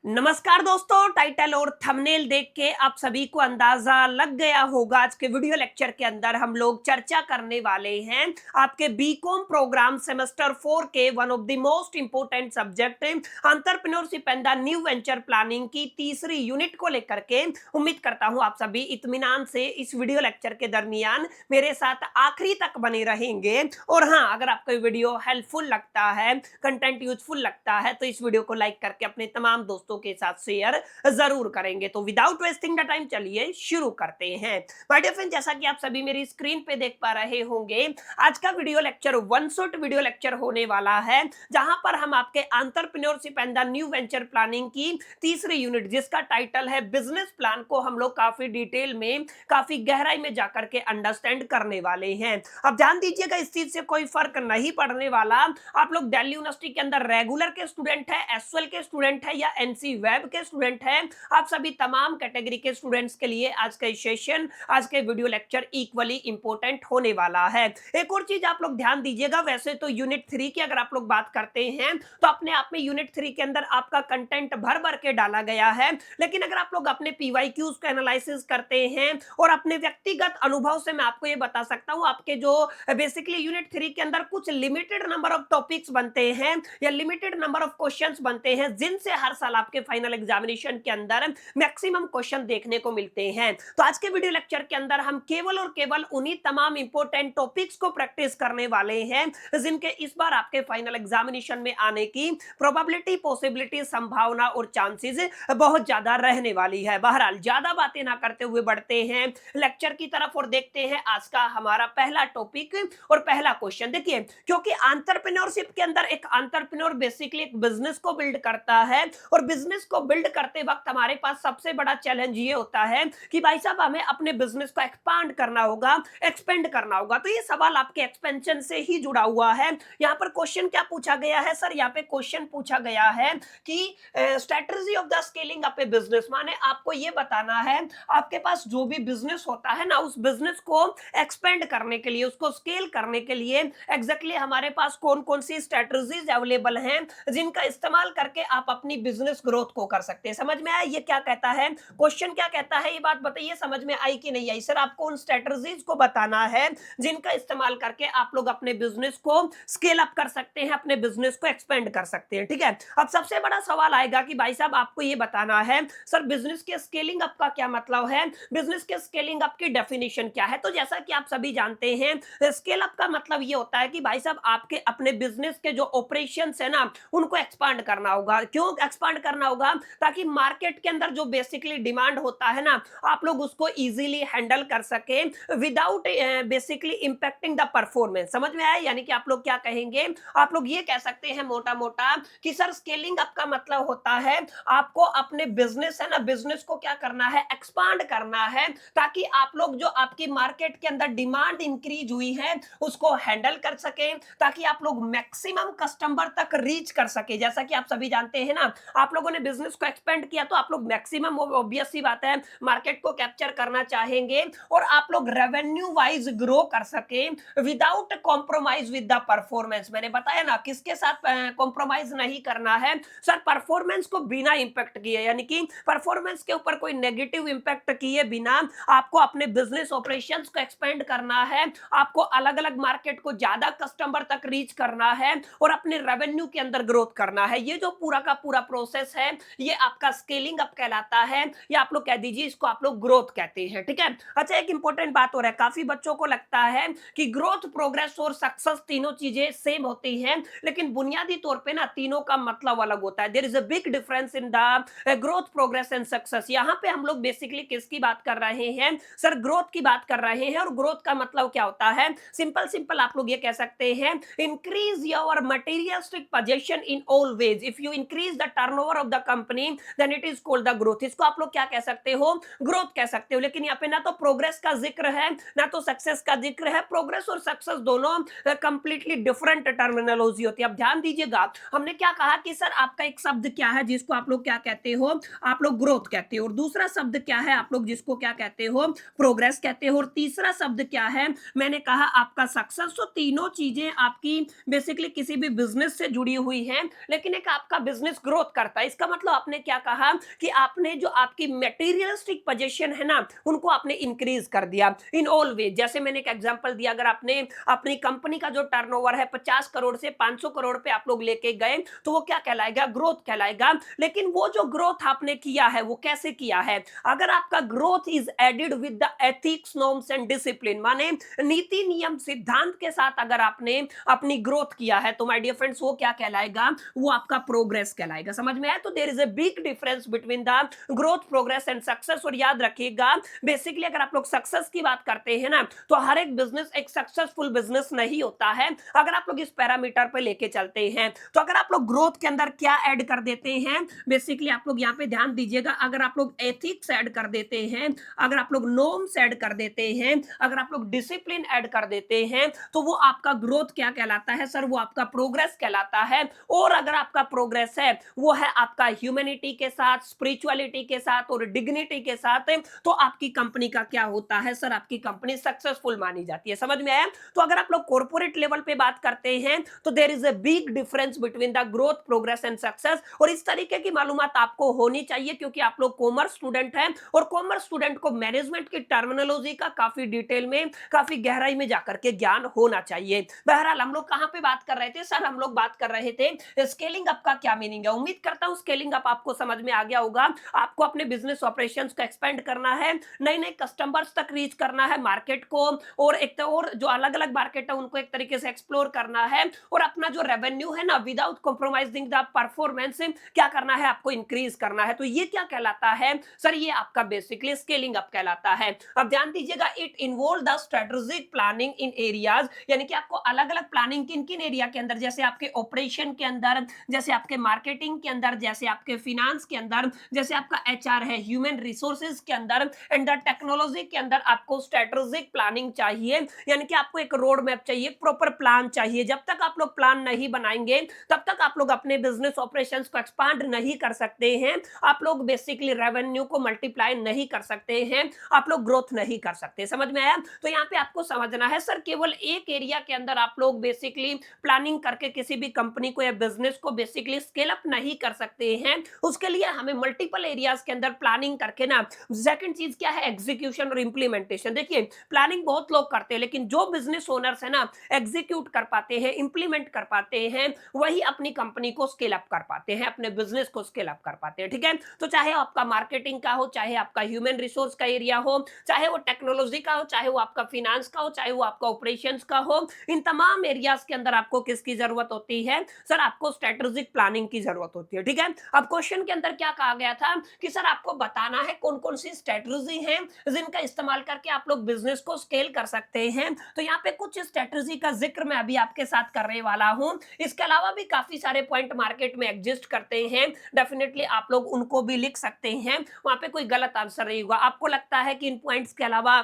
नमस्कार दोस्तों, टाइटल और थंबनेल देख के आप सभी को अंदाजा लग गया होगा। आज के वीडियो लेक्चर के अंदर हम लोग चर्चा करने वाले हैं आपके बीकॉम प्रोग्राम सेमेस्टर 4 के one of the most important subject entrepreneurship and the new venture planning की तीसरी यूनिट को लेकर के। उम्मीद करता हूं आप सभी इत्मीनान से इस वीडियो लेक्चर के दरमियान मेरे साथ आखिरी तक बने रहेंगे। और हाँ, अगर आपको वीडियो हेल्पफुल लगता है, कंटेंट यूजफुल लगता है, तो इस वीडियो को लाइक करके अपने तमाम दोस्तों के साथ शेयर जरूर करेंगे। तो विदाउट वेस्टिंग द टाइम चलिए शुरू करते हैं। माय डियर फ्रेंड, जैसा कि आप सभी मेरी स्क्रीन पे देख पा रहे होंगे, आज का video lecture one shot video lecture होने वाला है, जहां पर हम आपके entrepreneurship and the new venture planning की तीसरी यूनिट, जिसका टाइटल है बिजनेस प्लान, को हम लोग काफी डिटेल में, काफी गहराई में जाकर के अंडरस्टैंड करने वाले हैं। अब ध्यान दीजिएगा, इस चीज से कोई फर्क नहीं पड़ने वाला आप लोग दिल्ली यूनिवर्सिटी के अंदर रेगुलर के स्टूडेंट है, एसएल के स्टूडेंट है या एनसी वेब के स्टूडेंट है। आप सभी तमाम कैटेगरी के स्टूडेंट्स के लिए आज का सेशन, आज के वीडियो लेक्चर इक्वली इंपॉर्टेंट होने वाला है। एक और चीज आप लोग ध्यान दीजिएगा, वैसे तो यूनिट 3 की अगर आप लोग बात करते हैं तो अपने आप में यूनिट 3 के अंदर आपका कंटेंट भर भर के डाला गया है, लेकिन अगर आप लोग अपने पीवाईक्यूज का एनालिसिस करते हैं और अपने व्यक्तिगत अनुभव से मैं आपको ये बता सकता हूं, आपके जो बेसिकली यूनिट 3 के अंदर कुछ लिमिटेड नंबर ऑफ टॉपिक्स बनते हैं या लिमिटेड नंबर ऑफ क्वेश्चंस बनते हैं, जिनसे हर साल आपके फाइनल एग्जामिनेशन के अंदर मैक्सिमम क्वेश्चन देखने को मिलते हैं। तो आज के वीडियो लेक्चर के अंदर हम केवल और केवल उन्हीं तमाम इंपॉर्टेंट टॉपिक्स को प्रैक्टिस करने वाले हैं जिनके इस बार आपके फाइनल एग्जामिनेशन में आने की प्रोबेबिलिटी, पॉसिबिलिटी, संभावना और चांसेस बहुत ज्यादा रहने वाली है। बहरहाल ज्यादा बातें ना करते हुए बढ़ते हैं लेक्चर की तरफ और देखते हैं आज का हमारा पहला टॉपिक और पहला क्वेश्चन। देखिए, क्योंकि एंटरप्रेन्योरशिप के अंदर एक एंटरप्रेन्योर बेसिकली एक बिजनेस को बिल्ड करता है, और बिजनेस को बिल्ड करते वक्त हमारे पास सबसे बड़ा चैलेंज ये होता है कि भाई साहब हमें अपने बिजनेस को एक्सपांड करना होगा, एक्सपेंड करना होगा। तो ये सवाल आपके एक्सपेंशन से ही जुड़ा हुआ है। यहाँ पर क्वेश्चन क्या पूछा गया है सर? यहाँ पे क्वेश्चन पूछा गया है कि strategy of the scaling up a business, माने आपको ये बताना है आपके पास जो भी बिजनेस होता है ना, उस बिजनेस को एक्सपेंड करने के लिए, उसको स्केल करने के लिए एग्जैक्टली हमारे पास कौन कौन सी स्ट्रेटजीज अवेलेबल हैं जिनका इस्तेमाल करके आप अपनी बिजनेस ग्रोथ को कर सकते हैं। समझ में आया ये क्या कहता है? क्वेश्चन क्या कहता है, ये बात बताइए, समझ में आई कि नहीं आई? सर आपको उन स्ट्रेटजीज को बताना है जिनका इस्तेमाल करके आप लोग अपने बिजनेस को स्केल अप कर सकते हैं, अपने बिजनेस को एक्सपेंड कर सकते हैं। ठीक है, अब सबसे बड़ा सवाल आएगा कि भाई साहब आपको ये बताना है सर बिजनेस के स्केलिंग अप का क्या मतलब है, बिजनेस के स्केलिंग अप की डेफिनेशन क्या है? तो जैसा कि आप सभी जानते हैं, स्केल अप का मतलब ये होता है कि भाई साहब आपके अपने बिजनेस के जो ऑपरेशंस है ना, उनको एक्सपांड करना होगा। क्यों एक्सपांड करना होगा? ताकि मार्केट के अंदर जो बेसिकली डिमांड होता है ना, आप लोग उसको इजीली हैंडल कर सके without basically impacting the performance. समझ में आया? यानी कि आप लोग क्या कहेंगे, आप लोग ये कह सकते हैं मोटा मोटा कि सर स्केलिंग अप का मतलब होता है आपको अपने बिजनेस है ना, बिजनेस को क्या करना है, एक्सपांड करना है, ताकि आप लोग जो आपकी मार्केट के अंदर डिमांड इंक्रीज हुई है उसको हैंडल कर सके, ताकि आप लोग मैक्सिमम कस्टमर तक रीच कर सके। जैसा कि आप सभी जानते हैं ना, आप लोगों ने बिजनेस को एक्सपेंड किया तो आप लोग मैक्सिमम, ऑब्वियस सी बात है, मार्केट को कैप्चर करना चाहेंगे और आप लोग रेवेन्यू वाइज ग्रो कर सके without compromise with the performance. मैंने बताया ना किसके साथ कॉम्प्रोमाइज नहीं करना है सर, परफॉर्मेंस को बिना इंपैक्ट किए, यानी कि परफॉर्मेंस के ऊपर कोई नेगेटिव इंपैक्ट किए बिना आपको अपने बिजनेस ऑपरेशंस को एक्सपेंड करना है, आपको अलग अलग मार्केट को ज्यादा कस्टमर तक रीच करना है और अपने रेवेन्यू के अंदर ग्रोथ करना है। ये जो पूरा का पूरा प्रोसेस है ये आपका स्केलिंग अप कहलाता है, या आप लोग कह दीजिए इसको आप लोग ग्रोथ कहते हैं। ठीक है, अच्छा एक इंपॉर्टेंट बात हो रहा है, काफी बच्चों को लगता है कि ग्रोथ, प्रोग्रेस और सक्सेस तीनों चीजें सेम होती हैं, लेकिन बुनियादी तौर पे ना तीनों का मतलब अलग होता है। There is a big difference in the growth, progress and success. यहाँ पे हम लोग बेसिकली किसकी बात कर रहे हैं सर? ग्रोथ की बात कर रहे हैं। और ग्रोथ का मतलब क्या होता है? सिंपल सिंपल आप लोग ये कह सकते हैं, increase your materialistic position in all ways. If you increase the turnover of the company then it is called the growth. इसको आप लोग क्या कह सकते हो? ग्रोथ कह सकते हो। लेकिन यहाँ पे ना तो प्रोग्रेस का जिक्र है ना तो सक्सेस का जिक्र है। प्रोग्रेस और सक्सेस दोनों कंप्लीटली डिफरेंट टर्मिनोलॉजी होती है। अब ध्यान दीजिएगा, हमने क्या कहा कि सर आपका एक शब्द क्या है जिसको आप लोग क्या कहते हो? आप लोग ग्रोथ कहते हो। और दूसरा शब्द क्या है आप लोग जिसको क्या कहते हो? प्रोग्रेस कहते हो। और तीसरा शब्द क्या है? मैंने कहा आपका सक्सेस। तो तीनों चीजें आपकी बेसिकली किसी भी बिजनेस से जुड़ी हुई हैं, लेकिन एक आपका बिजनेस ग्रोथ करता है, इसका मतलब आपने क्या कहा कि आपने जो आपकी मटेरियलिस्टिक पोजीशन है ना उनको आपने इंक्रीज कर दिया इन ऑल वे। जैसे मैंने एक एग्जांपल दिया, अगर आपने अपनी कंपनी का जो टर्नओवर है 50 करोड़ से 500 करोड़ पे आप लोग लेके गए तो वो क्या कहलाएगा, ग्रोथ कहलाएगा। लेकिन वो जो ग्रोथ आपने किया है वो कैसे किया है, अगर आपका growth is added with the ethics norms and discipline, माने नीति नियम सिद्धांत के साथ अगर आपने अपनी ग्रोथ किया है तो माय डियर फ्रेंड्स वो क्या कहलाएगा, वो आपका प्रोग्रेस कहलाएगा। समझ में आया? तो there is a big difference between the growth, progress and success. और याद रखिएगा बेसिकली अगर आप लोग सक्सेस की बात करते हैं ना तो हर एक बिजनेस एक सक्सेसफुल बिजनेस नहीं होता है अगर आप लोग इस पैरामीटर पे लेके चलते हैं। तो अगर आप लोग ग्रोथ के अंदर क्या ऐड कर देते हैं, बेसिकली आप लोग यहाँ पे ध्यान दीजिएगा, अगर आप लोग एथिक्स ऐड कर देते हैं, अगर आप लोग नॉर्म्स ऐड कर देते हैं, अगर आप लोग डिसिप्लिन ऐड कर देते हैं तो वो आपका ग्रोथ क्या कहलाता है सर, वो आपका प्रोग्रेस कहलाता है। और अगर आपका प्रोग्रेस है वो है आपका ह्यूमैनिटी के साथ, स्पिरिचुअलिटी के साथ और डिग्निटी के साथ, तो आपकी कंपनी का क्या होता है सर, आपकी कंपनी सक्सेसफुल मानी जाती है। समझ में आया? तो अगर आप लोग कॉर्पोरेट लेवल पे बात करते हैं तो there is a big difference between the growth, progress and success. और इस तरीके की मालूमात आपको होनी चाहिए क्योंकि आप लोग कॉमर्स स्टूडेंट हैं और कॉमर्स स्टूडेंट को मैनेजमेंट की टर्मिनोलॉजी का काफी डिटेल में, काफी गहराई में जाकर के ज्ञान होना चाहिए। बहरहाल हम लोग कहां पे बात कर रहे थे सर, हम लोग बात कर रहे थे स्केलिंग अप का क्या मीनिंग है। उम्मीद करता हूं स्केलिंग अप आपको समझ में आ गया होगा। आपको अपने बिजनेस ऑपरेशंस को एक्सपेंड करना है, नए नए कस्टमर्स तक रीच करना है मार्केट को, और एक तो और जो अलग अलग मार्केट है उनको एक तरीके से एक्सप्लोर करना है, और अपना जो रेवेन्यू है ना विदाउट कॉम्प्रोमाइजिंग द परफॉर्मेंस क्या करना है, आपको इंक्रीज करना है। तो ये क्या कहलाता है सर, ये आपका बेसिकली स्केलिंग अप कहलाता है। अब ध्यान दीजिएगा, it involve the strategic planning in areas, यानी कि आपको अलग अलग प्लानिंग किन किन एरिया के अंदर, जैसे आपके ऑपरेशन के अंदर, जैसे आपके मार्केटिंग के अंदर, जैसे आपके फिनेंस के अंदर, जैसे आपका एचआर है, ह्यूमन रिसोर्सेज के अंदर एंड द टेक्नोलॉजी के अंदर आपको स्ट्रेटेजिक प्लानिंग चाहिए, यानी कि आपको एक रोड मैप चाहिए, प्रॉपर प्लान चाहिए। जब तक आप लोग प्लान नहीं बनाएंगे तब तक आप लोग अपने बिजनेस ऑपरेशंस को एक्सपांड नहीं कर सकते हैं, आप लोग बेसिकली रेवेन्यू को मल्टीप्लाई नहीं कर सकते हैं, आप लोग ग्रोथ नहीं कर सकते। समझ में आया? तो यहाँ पे आपको समझना है सर केवल एक एरिया के अंदर आप लोग बेसिकली प्लानिंग करके किसी भी कंपनी को या बिजनेस को बेसिकली स्केल अप नहीं कर सकते हैं, उसके लिए हमें मल्टीपल एरियाज के अंदर प्लानिंग करके ना, सेकंड चीज क्या है, एग्जीक्यूशन और इंप्लीमेंटेशन। देखिए प्लानिंग बहुत लोग करते हैं लेकिन जो बिजनेस ओनर्स है ना एग्जीक्यूट कर पाते हैं, इंप्लीमेंट कर पाते हैं, वही अपनी कंपनी को स्केल अप कर पाते हैं, अपने बिजनेस को स्केल अप कर पाते हैं। ठीक है? तो चाहे आपका मार्केटिंग का हो, चाहे आपका ह्यूमन रिसोर्स का एरिया हो, चाहे वो टेक्नोलॉजी का हो, चाहे वो आपका फिनेंस का हो, चाहे वो आपका ऑपरेशंस का हो, इन तमाम एरियाज के अंदर आपको किसकी जरूरत होती है सर, आपको स्ट्रेटेजिक प्लानिंग की जरूरत होती है। ठीक है? अब क्वेश्चन के अंदर क्या कहा गया था कि सर आपको बताना है कौन कौन सी स्ट्रेटेजी है जिनका इस्तेमाल करके आप लोग बिजनेस को स्केल कर सकते हैं। तो यहाँ पे कुछ स्ट्रेटेजी का जिक्र मैं अभी आपके साथ करने वाला हूं, इसके अलावा भी काफी सारे पॉइंट मार्केट में एग्जिस्ट करते हैं, डेफिनेटली आप लोग उनको भी लिख सकते हैं, वहां पे कोई गलत आंसर नहीं होगा। आपको लगता है कि इन पॉइंट्स के अलावा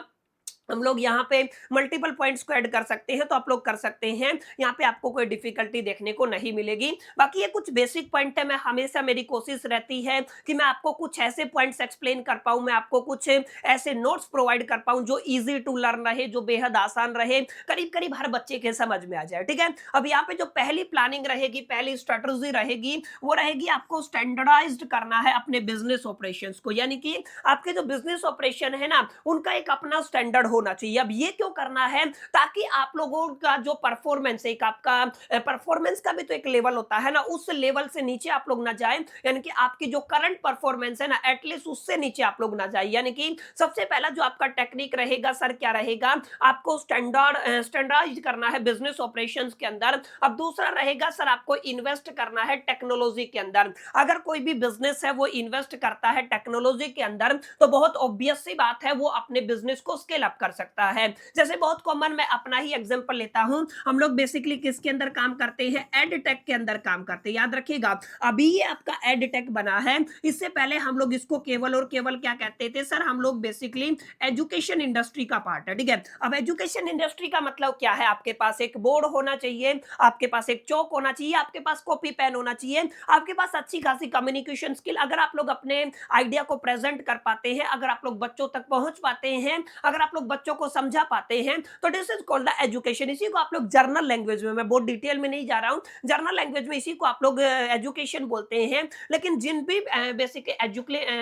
हम लोग यहाँ पे मल्टीपल पॉइंट्स को ऐड कर सकते हैं तो आप लोग कर सकते हैं, यहाँ पे आपको कोई डिफिकल्टी देखने को नहीं मिलेगी। बाकी ये कुछ बेसिक पॉइंट है, मैं हमेशा मेरी कोशिश रहती है कि मैं आपको कुछ ऐसे पॉइंट्स एक्सप्लेन कर पाऊं, मैं आपको कुछ ऐसे नोट्स प्रोवाइड कर पाऊं जो इजी टू लर्न रहे, जो बेहद आसान रहे, करीब करीब हर बच्चे के समझ में आ जाए। ठीक है? अब यहाँ पे जो पहली प्लानिंग रहेगी, पहली स्ट्रेटेजी रहेगी, वो रहेगी आपको स्टैंडर्डाइज्ड करना है अपने बिजनेस ऑपरेशन को, यानी कि आपके जो बिजनेस ऑपरेशन है ना उनका एक अपना स्टैंडर्ड होना चाहिए। अब ये क्यों करना है, ताकि आप लोगों का जो परफॉर्मेंस है, एक आपका परफॉर्मेंस का भी तो एक लेवल होता है ना, उस लेवल से नीचे आप लोग ना जाएं, यानी कि आपकी जो करंट परफॉर्मेंस है ना एटलीस्ट उससे नीचे आप लोग ना जाए। यानी कि सबसे पहला जो आपका टेक्निक रहेगा सर क्या रहेगा, आपको स्टैंडर्डाइज करना है बिजनेस ऑपरेशंस के अंदर। अब दूसरा रहेगा सर आपको इन्वेस्ट करना है टेक्नोलॉजी के अंदर। अगर कोई भी बिजनेस है वो इन्वेस्ट करता है टेक्नोलॉजी के अंदर तो बहुत ऑब्वियस सी बात है वो अपने बिजनेस को स्केल अप कर सकता है। जैसे बहुत कॉमन, मैं अपना ही एग्जांपल लेता हूं, हम लोग बेसिकली किसके अंदर काम करते हैं, एड टेक के अंदर काम करते हैं। याद रखिएगा अभी ये आपका एड टेक बना है, इससे पहले हम लोग इसको केवल और केवल क्या कहते थे सर, हम लोग बेसिकली एजुकेशन इंडस्ट्री का पार्ट है। ठीक है? अब एजुकेशन इंडस्ट्री का मतलब क्या है, आपके पास एक बोर्ड होना चाहिए, आपके पास एक चौक होना चाहिए, आपके पास कॉपी पेन होना चाहिए, आपके पास अच्छी खासी कम्युनिकेशन स्किल। अगर आप लोग अपने आइडिया को प्रेजेंट कर पाते हैं, अगर आप लोग बच्चों तक पहुंच पाते हैं, अगर आप लोग बच्चों को समझा पाते हैं, तो this is called the education. इसी को आप लोग जर्नल लैंग्वेज में, मैं बहुत डिटेल में नहीं जा रहा हूं, जर्नल लैंग्वेज में इसी को आप लोग एजुकेशन बोलते हैं। लेकिन जिन भी बेसिक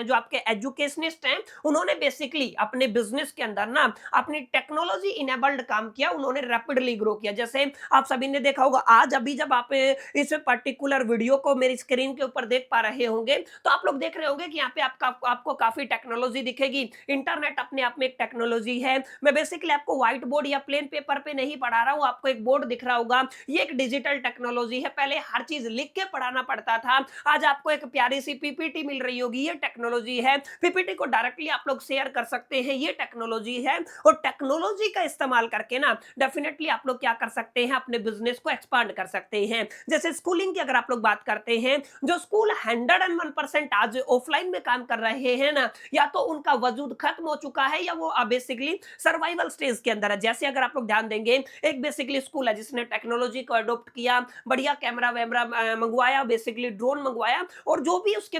जो आपके एजुकेशनिस्ट हैं, उन्होंने बेसिकली अपने बिजनेस के अंदर ना अपनी टेक्नोलॉजी इनेबल्ड काम किया, उन्होंने रैपिडली ग्रो किया। जैसे आप सभी ने देखा होगा, आज अभी जब आप इस पर्टिकुलर वीडियो को मेरी स्क्रीन के ऊपर देख पा रहे होंगे, तो आप लोग देख रहे होंगे कि यहाँ पे आपको काफी टेक्नोलॉजी दिखेगी। इंटरनेट अपने आप में एक टेक्नोलॉजी है। मैं बेसिकली आपको व्हाइट बोर्ड या प्लेन पेपर पे नहीं पढ़ा रहा हूँ, आपको एक बोर्ड दिख रहा होगा, ये एक डिजिटल टेक्नोलॉजी है। पहले हर चीज लिख के पढ़ाना पड़ता था, आज आपको एक प्यारी सी पीपीटी मिल रही होगी, ये टेक्नोलॉजी है। पीपीटी को डायरेक्टली आप लोग शेयर कर सकते हैं, ये टेक्नोलॉजी है। और टेक्नोलॉजी का इस्तेमाल करके ना डेफिनेटली आप लोग क्या कर सकते हैं, अपने बिजनेस को एक्सपांड कर सकते हैं। जैसे स्कूलिंग की अगर आप लोग बात करते हैं, जो स्कूल 101% आज ऑफलाइन में काम कर रहे हैं ना, या तो उनका वजूद खत्म हो चुका है, या वो बेसिकली सर्वाइवल स्टेज के अंदर है। जैसे अगर आप लोग ध्यान देंगे, एक बेसिकली स्कूल है जिसने टेक्नोलॉजी को अडॉप्ट किया, बढ़िया कैमरा वैमरा मंगवाया, बेसिकली ड्रोन मंगवाया, और जो भी उसके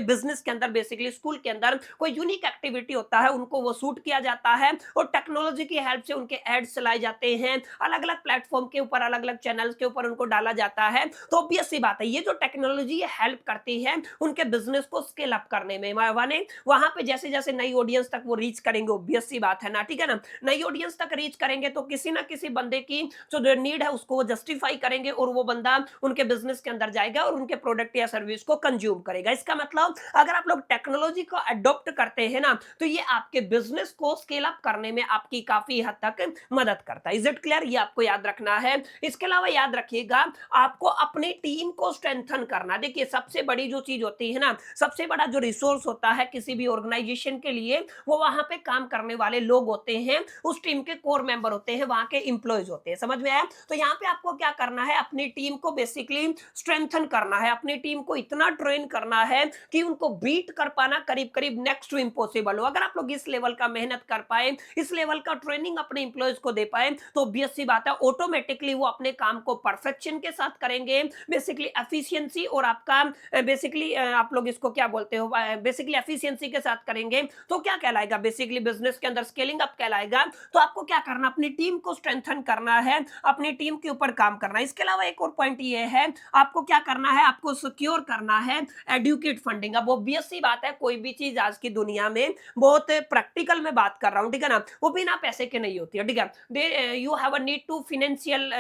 बिजनेस के अंदर बेसिकली स्कूल के अंदर कोई यूनिक एक्टिविटी होता है, उनको वो शूट किया जाता है और टेक्नोलॉजी की हेल्प से उनके एड्स चलाए जाते हैं, अलग अलग प्लेटफॉर्म के ऊपर, अलग अलग चैनल्स के ऊपर उनको डाला जाता है। तो ऑब्वियस सी बात है, ये जो टेक्नोलॉजी हेल्प करती है उनके बिजनेस को स्केल अप करने में। माने वहां पे जैसे जैसे नई ऑडियंस तक वो रीच करेंगे, ऑब्वियस सी बात है ना, ठीक है ना, नई ऑडियंस तक रीच करेंगे तो किसी ना किसी बंदे की जो नीड है उसको वो जस्टिफाई करेंगे, और वो बंदा उनके बिजनेस के अंदर जाएगा और उनके प्रोडक्ट या सर्विस को कंज्यूम करेगा। इसका मतलब अगर आप लोग टेक्नोलॉजी को अडॉप्ट करते हैं ना, तो ये आपके बिजनेस को स्केल अप करने में आपकी काफी हद तक मदद करता है। Is it clear? ये आपको याद रखना है। इसके अलावा याद रखिएगा, आपको अपनी टीम को स्ट्रेंथन करना। देखिए, सबसे बड़ी जो चीज होती है ना, सबसे बड़ा जो रिसोर्स होता है किसी भी ऑर्गेनाइजेशन के लिए, वो वहां पे काम करने वाले लोग होते हैं, उस टीम के कोर मेंबर होते हैं, वहां के इंप्लॉयज होते हैं। समझ में आया? तो यहाँ पे आपको क्या करना है, अपनी टीम को बेसिकली स्ट्रेंथन करना है, अपनी टीम को इतना ट्रेन करना है कि उनको बीट कर पाना करीब करीब नेक्स्ट टू इम्पॉसिबल हो। अगर आप लोग इस लेवल का मेहनत कर पाए, इस लेवल का ट्रेनिंग अपने इंप्लॉयज को दे पाए, तो ऑब्वियस सी बात है, ऑटोमेटिकली वो अपने काम को परफेक्शन के साथ करेंगे, बेसिकली एफिशिएंसी, और आपका बेसिकली आप लोग इसको क्या बोलते हो, बेसिकली एफिशिएंसी के साथ करेंगे, तो क्या कहलाएगा, बेसिकली बिजनेस के अंदर स्केलिंग अप कहलाएगा। तो आपको क्या करना, अपनी टीम को स्ट्रेंथन करना है, अपनी टीम के ऊपर काम करना है। इसके अलावा एक और पॉइंट ये है, आपको क्या करना है, आपको सिक्योर करना है एडुकेट फंडिंग। अब ऑब्वियस सी बात है, कोई भी चीज आज की दुनिया में बहुत प्रैक्टिकल में बात कर रहा हूं, ठीक है ना, वो बिना पैसे के नहीं होती है, ठीक है। You have a need to financial,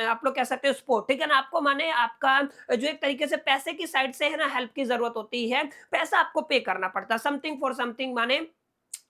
आप लोग कह सकते हो सपोर्ट, ठीक है ना, आपको माने आपका जो एक तरीके से पैसे की साइड से है ना हेल्प की जरूरत होती है, पैसा आपको पे करना पड़ता है, समथिंग फॉर समथिंग, माने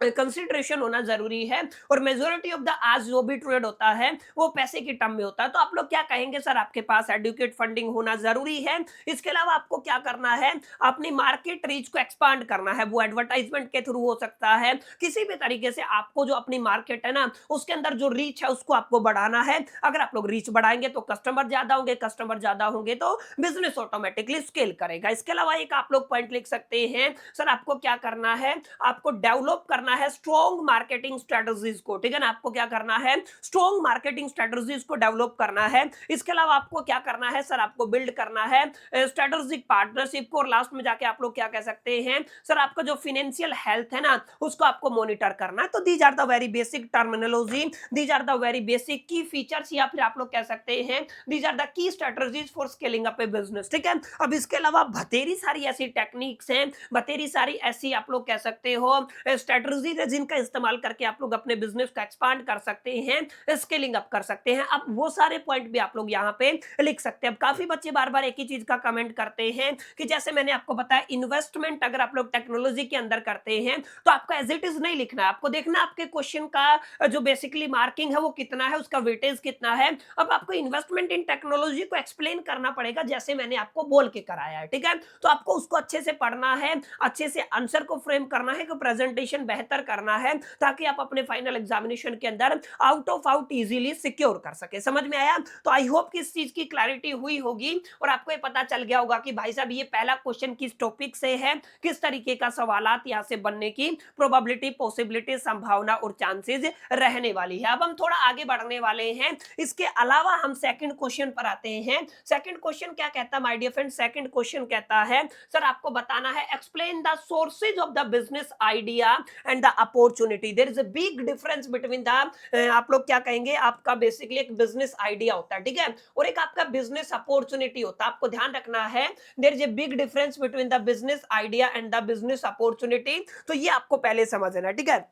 कंसिडरेशन होना जरूरी है। और मेजोरिटी ऑफ द आज जो भी ट्रेड होता है वो पैसे की टर्म में होता है। तो आप लोग क्या कहेंगे, सर आपके पास एडुकेट फंडिंग होना जरूरी है। इसके अलावा आपको क्या करना है, अपनी मार्केट रीच को एक्सपांड करना है। वो एडवर्टाइजमेंट के थ्रू हो सकता है, किसी भी तरीके से आपको जो अपनी मार्केट है ना उसके अंदर जो रीच है उसको आपको बढ़ाना है। अगर आप लोग रीच बढ़ाएंगे तो कस्टमर ज्यादा होंगे, कस्टमर ज्यादा होंगे तो बिजनेस ऑटोमेटिकली स्केल करेगा। इसके अलावा एक आप लोग पॉइंट लिख सकते हैं, सर आपको क्या करना है, आपको डेवलप करना है स्ट्रॉन्ग मार्केटिंग स्ट्रेटजीज को, ठीक है ना, आपको क्या करना है, स्ट्रॉन्ग मार्केटिंग स्ट्रेटजीज को डेवलप करना है। इसके अलावा आपको क्या करना है, सर आपको बिल्ड करना है स्ट्रेटेजिक पार्टनरशिप को, और लास्ट में जाके आप लोग क्या कह सकते हैं, सर आपका जो फाइनेंशियल हेल्थ है ना उसको आपको मॉनिटर करना है। तो these are the very basic terminology, these are the very basic key features, या फिर आप लोग कह सकते हैं these are the key strategies for scaling up a business, ठीक है। अब इसके अलावा बतेरी सारी ऐसी टेक्निक्स हैं, बतेरी सारी ऐसी आप लोग कह सकते हो स्ट्रेटजी है, जिनका इस्तेमाल करके आप लोग अपने बिजनेस को एक्सपांड कर सकते हैं, स्केलिंग अप कर सकते हैं। अब वो सारे पॉइंट भी आप लोग यहाँ पे लिख सकते हैं। अब काफी बच्चे बार बार एक ही चीज का कमेंट करते हैं कि जैसे मैंने आपको बताया, इन्वेस्टमेंट अगर आप लोग टेक्नोलॉजी के अंदर करते हैं तो आपको एज इट इज नहीं लिखना है, आपको देखना आपके क्वेश्चन का जो बेसिकली मार्किंग है वो कितना है, उसका वेटेज कितना है। अब आपको इन्वेस्टमेंट इन टेक्नोलॉजी को एक्सप्लेन करना पड़ेगा, जैसे मैंने आपको बोल के कराया है, ठीक है। तो आपको उसको अच्छे से पढ़ना है, अच्छे से आंसर को फ्रेम करना है, प्रेजेंटेशन बेहतर करना है, ताकि आप अपने फाइनल एग्जामिनेशन के अंदर out of out easily secure कर सके। समझ में आया? तो आई होप कि इस चीज की क्लैरिटी हुई होगी और आपको ये पता चल गया होगा कि भाई साहब ये पहला क्वेश्चन किस टॉपिक से है, किस तरीके का सवालात यहां से बनने की प्रोबेबिलिटी, पॉसिबिलिटी, संभावना और चांसेस रहने वाली है। अब हम थोड़ा आगे बढ़ने वाले हैं। इसके अलावा हम सेकंड क्वेश्चन पर आते हैं। सेकंड क्वेश्चन क्या कहता है my dear friend? Second question कहता है, सर आपको बताना है, explain the sources of the business idea and and the opportunity. There is a big difference between the आप लोग क्या कहेंगे, आपका बेसिकली एक बिजनेस आइडिया होता है, ठीक है, और एक आपका बिजनेस अपॉर्चुनिटी होता है। आपको ध्यान रखना है, there is a big difference between the business idea and the business opportunity. तो ये आपको पहले समझना है, ठीक है,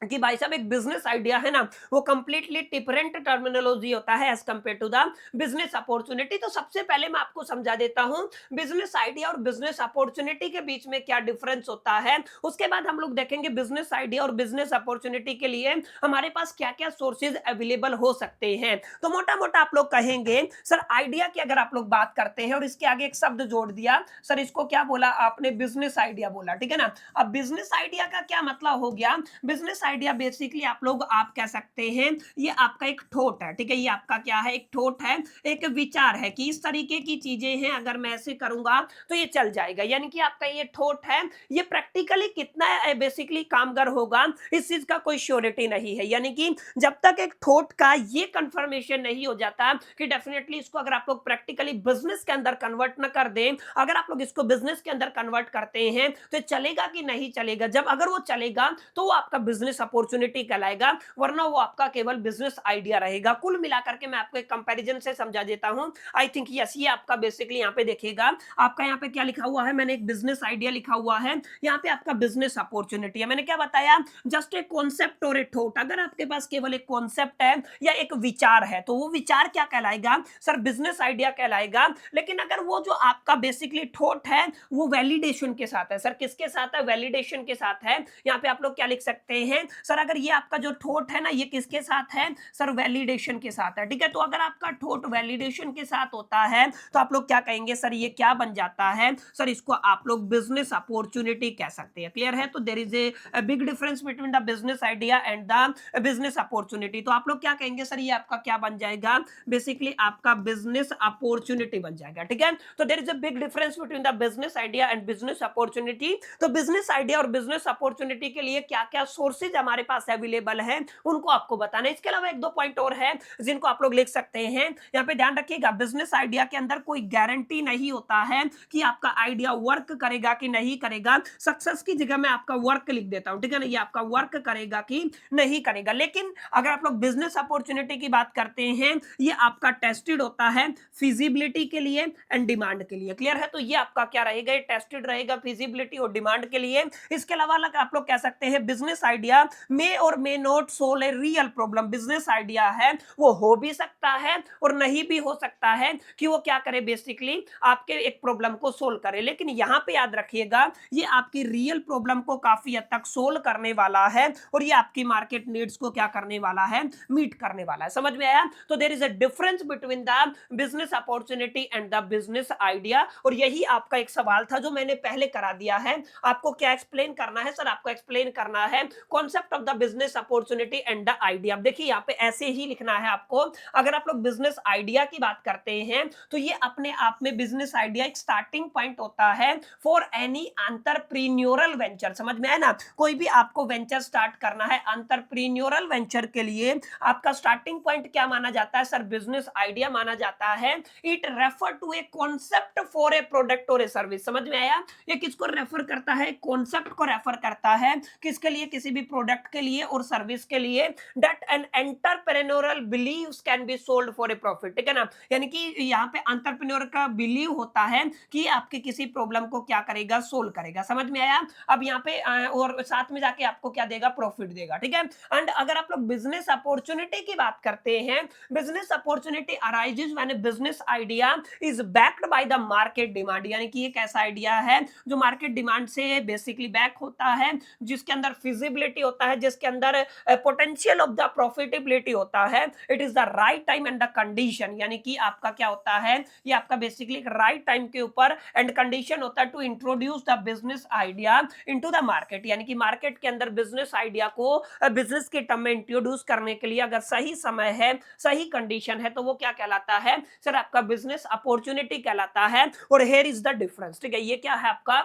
कि भाई साहब एक बिजनेस आइडिया है ना, वो कंप्लीटली डिफरेंट टर्मिनोलॉजी होता है as compare to the business opportunity. तो सबसे पहले मैं आपको समझा देता हूं बिजनेस आइडिया और बिजनेस अपॉर्चुनिटी के बीच में क्या डिफरेंस होता है। उसके बाद हम लोग देखेंगे बिजनेस आइडिया और बिजनेस अपॉर्चुनिटी के लिए हमारे पास क्या क्या सोर्सेज अवेलेबल हो सकते हैं। तो मोटा मोटा आप लोग कहेंगे सर आइडिया की अगर आप लोग बात करते हैं और इसके आगे एक शब्द जोड़ दिया, सर इसको क्या बोला आपने, बिजनेस आइडिया बोला, ठीक है ना। अब बिजनेस आइडिया का क्या मतलब हो गया, बिजनेस आइडिया बेसिकली आप कह सकते हैं ये आपका एक थॉट है, ठीक है, ये आपका क्या है, एक थॉट है, एक विचार है कि इस तरीके की चीजें हैं, अगर मैं ऐसे करूंगा तो ये चल जाएगा। यानी कि आपका ये थॉट है, ये प्रैक्टिकली कितना बेसिकली कामगार होगा इस चीज का कोई श्योरिटी नहीं है। यानी कि जब तक एक थॉट का ये कंफर्मेशन नहीं हो जाता कि डेफिनेटली इसको अगर आप लोग प्रैक्टिकली बिजनेस के अंदर कन्वर्ट न कर दें, अगर आप लोग इसको बिजनेस के अंदर कन्वर्ट करते हैं तो चलेगा कि नहीं चलेगा। जब अगर वो चलेगा तो वो आपका बिजनेस अपॉर्चुनिटी कहलाएगा, वरना वो आपका केवल बिजनेस आइडिया रहेगा। कुल मिलाकर के मैं आपको एक कंपैरिजन से समझा देता हूं। आई थिंक यस, ये आपका बेसिकली यहाँ पे देखिएगा, आपका यहाँ पे क्या लिखा हुआ है, मैंने एक बिजनेस आइडिया लिखा हुआ है, यहाँ पे आपका बिजनेस अपॉर्चुनिटी है। मैंने क्या बताया, जस्ट एक कॉन्सेप्ट और एक थॉट। अगर आपके पास केवल एक कॉन्सेप्ट है या एक विचार है तो वो विचार क्या कहलाएगा, सर बिजनेस आइडिया कहलाएगा। लेकिन अगर वो जो आपका बेसिकली थॉट है वो वैलिडेशन के साथ है, सर किसके साथ है, वैलिडेशन के साथ है। यहाँ पे आप लोग क्या लिख सकते हैं, सर अगर ये आपका जो थॉट है ना ये किसके साथ है, सर वैलिडेशन के साथ है, ठीक है। तो अगर आपका थॉट वैलिडेशन के साथ होता है तो आप लोग क्या कहेंगे, सर ये क्या बन जाता है, सर इसको आप लोग बिजनेस अपॉर्चुनिटी कह सकते हैं। क्लियर है, तो there is a big difference between the business idea and the business opportunity. तो आप लोग क्या कहेंगे, सर ये आपका क्या बन जाएगा, बेसिकली आपका बिजनेस अपॉर्चुनिटी बन जाएगा, ठीक है। तो there is a big difference between the business idea and business opportunity. तो बिजनेस आइडिया और बिजनेस अपॉर्चुनिटी के लिए क्या क्या सोर्सेज हमारे पास अवेलेबल है उनको आपको बताना है। इसके अलावा एक दो पॉइंट और है जिनको आप लोग लिख सकते हैं। यहाँ पे ध्यान रखिएगा, बिजनेस आइडिया के अंदर कोई गारंटी नहीं होता है कि आपका आइडिया वर्क करेगा कि नहीं करेगा। सक्सेस की जगह मैं आपका वर्क लिख देता हूं, ठीक है ना, ये आपका वर्क करेगा कि नहीं करेगा। लेकिन अगर आप लोग बिजनेस अपॉर्चुनिटी की बात करते हैं, ये आपका टेस्टेड होता है फिजिबिलिटी के लिए एंड डिमांड के लिए। क्लियर है, तो ये आपका क्या रहेगा, ये टेस्टेड रहेगा फिजिबिलिटी और डिमांड के लिए। इसके अलावा आप लोग कह सकते हैं बिजनेस आइडिया मे और may not solve a real problem. Business idea है वो हो भी सकता है और नहीं भी हो सकता है कि वो क्या करे, बेसिकली आपके एक प्रॉब्लम को सोल्व करे। लेकिन यहां पे याद रखिएगा ये आपकी रियल प्रॉब्लम को काफी हद तक सोल्व करने वाला है और ये आपकी मार्केट नीड्स को क्या करने वाला है, मीट करने वाला है। समझ में आया, तो there is a difference between the business opportunity and the business idea. और यही आपका एक सवाल था जो मैंने पहले करा दिया है। आपको क्या एक्सप्लेन करना है, सर आपको एक्सप्लेन करना है concept of the business opportunity and the idea. देखिए यहाँ पे ऐसे ही लिखना है आपको। अगर आप लोग बिजनेस आइडिया की बात करते हैं तो ये अपने आप में बिजनेस आइडिया एक स्टार्टिंग पॉइंट होता है फॉर एनी एंटरप्रेन्योरल वेंचर। समझ में आया ना, कोई भी आपको वेंचर स्टार्ट करना है एंटरप्रेन्योरल वेंचर के लिए आपका स्टार्टिंग पॉइंट क्या माना जाता है, सर बिजनेस आइडिया माना जाता है। It refer to a concept for a product और ए सर्विस। समझ में आया, ये किसको रेफर करता है, कॉन्सेप्ट को रेफर करता है किसके लिए, किसी भी प्रोडक्ट के लिए और सर्विस के लिए। That an entrepreneurial believes can be sold for a profit, ठीक है ना। यानी कि यहाँ पे एंटरप्रेन्योर का बिलीव होता है कि आपके किसी प्रॉब्लम को क्या करेगा, सोल्व करेगा। समझ में आया, अब यहाँ पे और साथ में जाके आपको क्या देगा, प्रॉफिट देगा, ठीक है। एंड अगर आप लोग बिजनेस अपॉर्चुनिटी की बात करते हैं, business opportunity arises when A business idea is backed by the market demand. यानी कि एक ऐसा आइडिया है जो मार्केट डिमांड से बेसिकली बैक होता है, जिसके अंदर फिजिबिलिटी होता है, जिसके अंदर पोटेंशियल ऑफ द प्रॉफिटेबिलिटी होता है। It is the right time and the condition. यानी कि आपका क्या होता है, ये आपका बेसिकली एक राइट टाइम के ऊपर एंड कंडीशन होता है to introduce the business idea into the market. यानी कि मार्केट के अंदर बिजनेस आइडिया को बिजनेस के टर्म में इंट्रोड्यूस करने के लिए अगर सही समय है, सही कंडीशन है, तो वो क्या कहलाता है, सर आपका बिजनेस अपॉर्चुनिटी कहलाता है। और हियर इज द डिफरेंस, ठीक है, ये क्या है आपका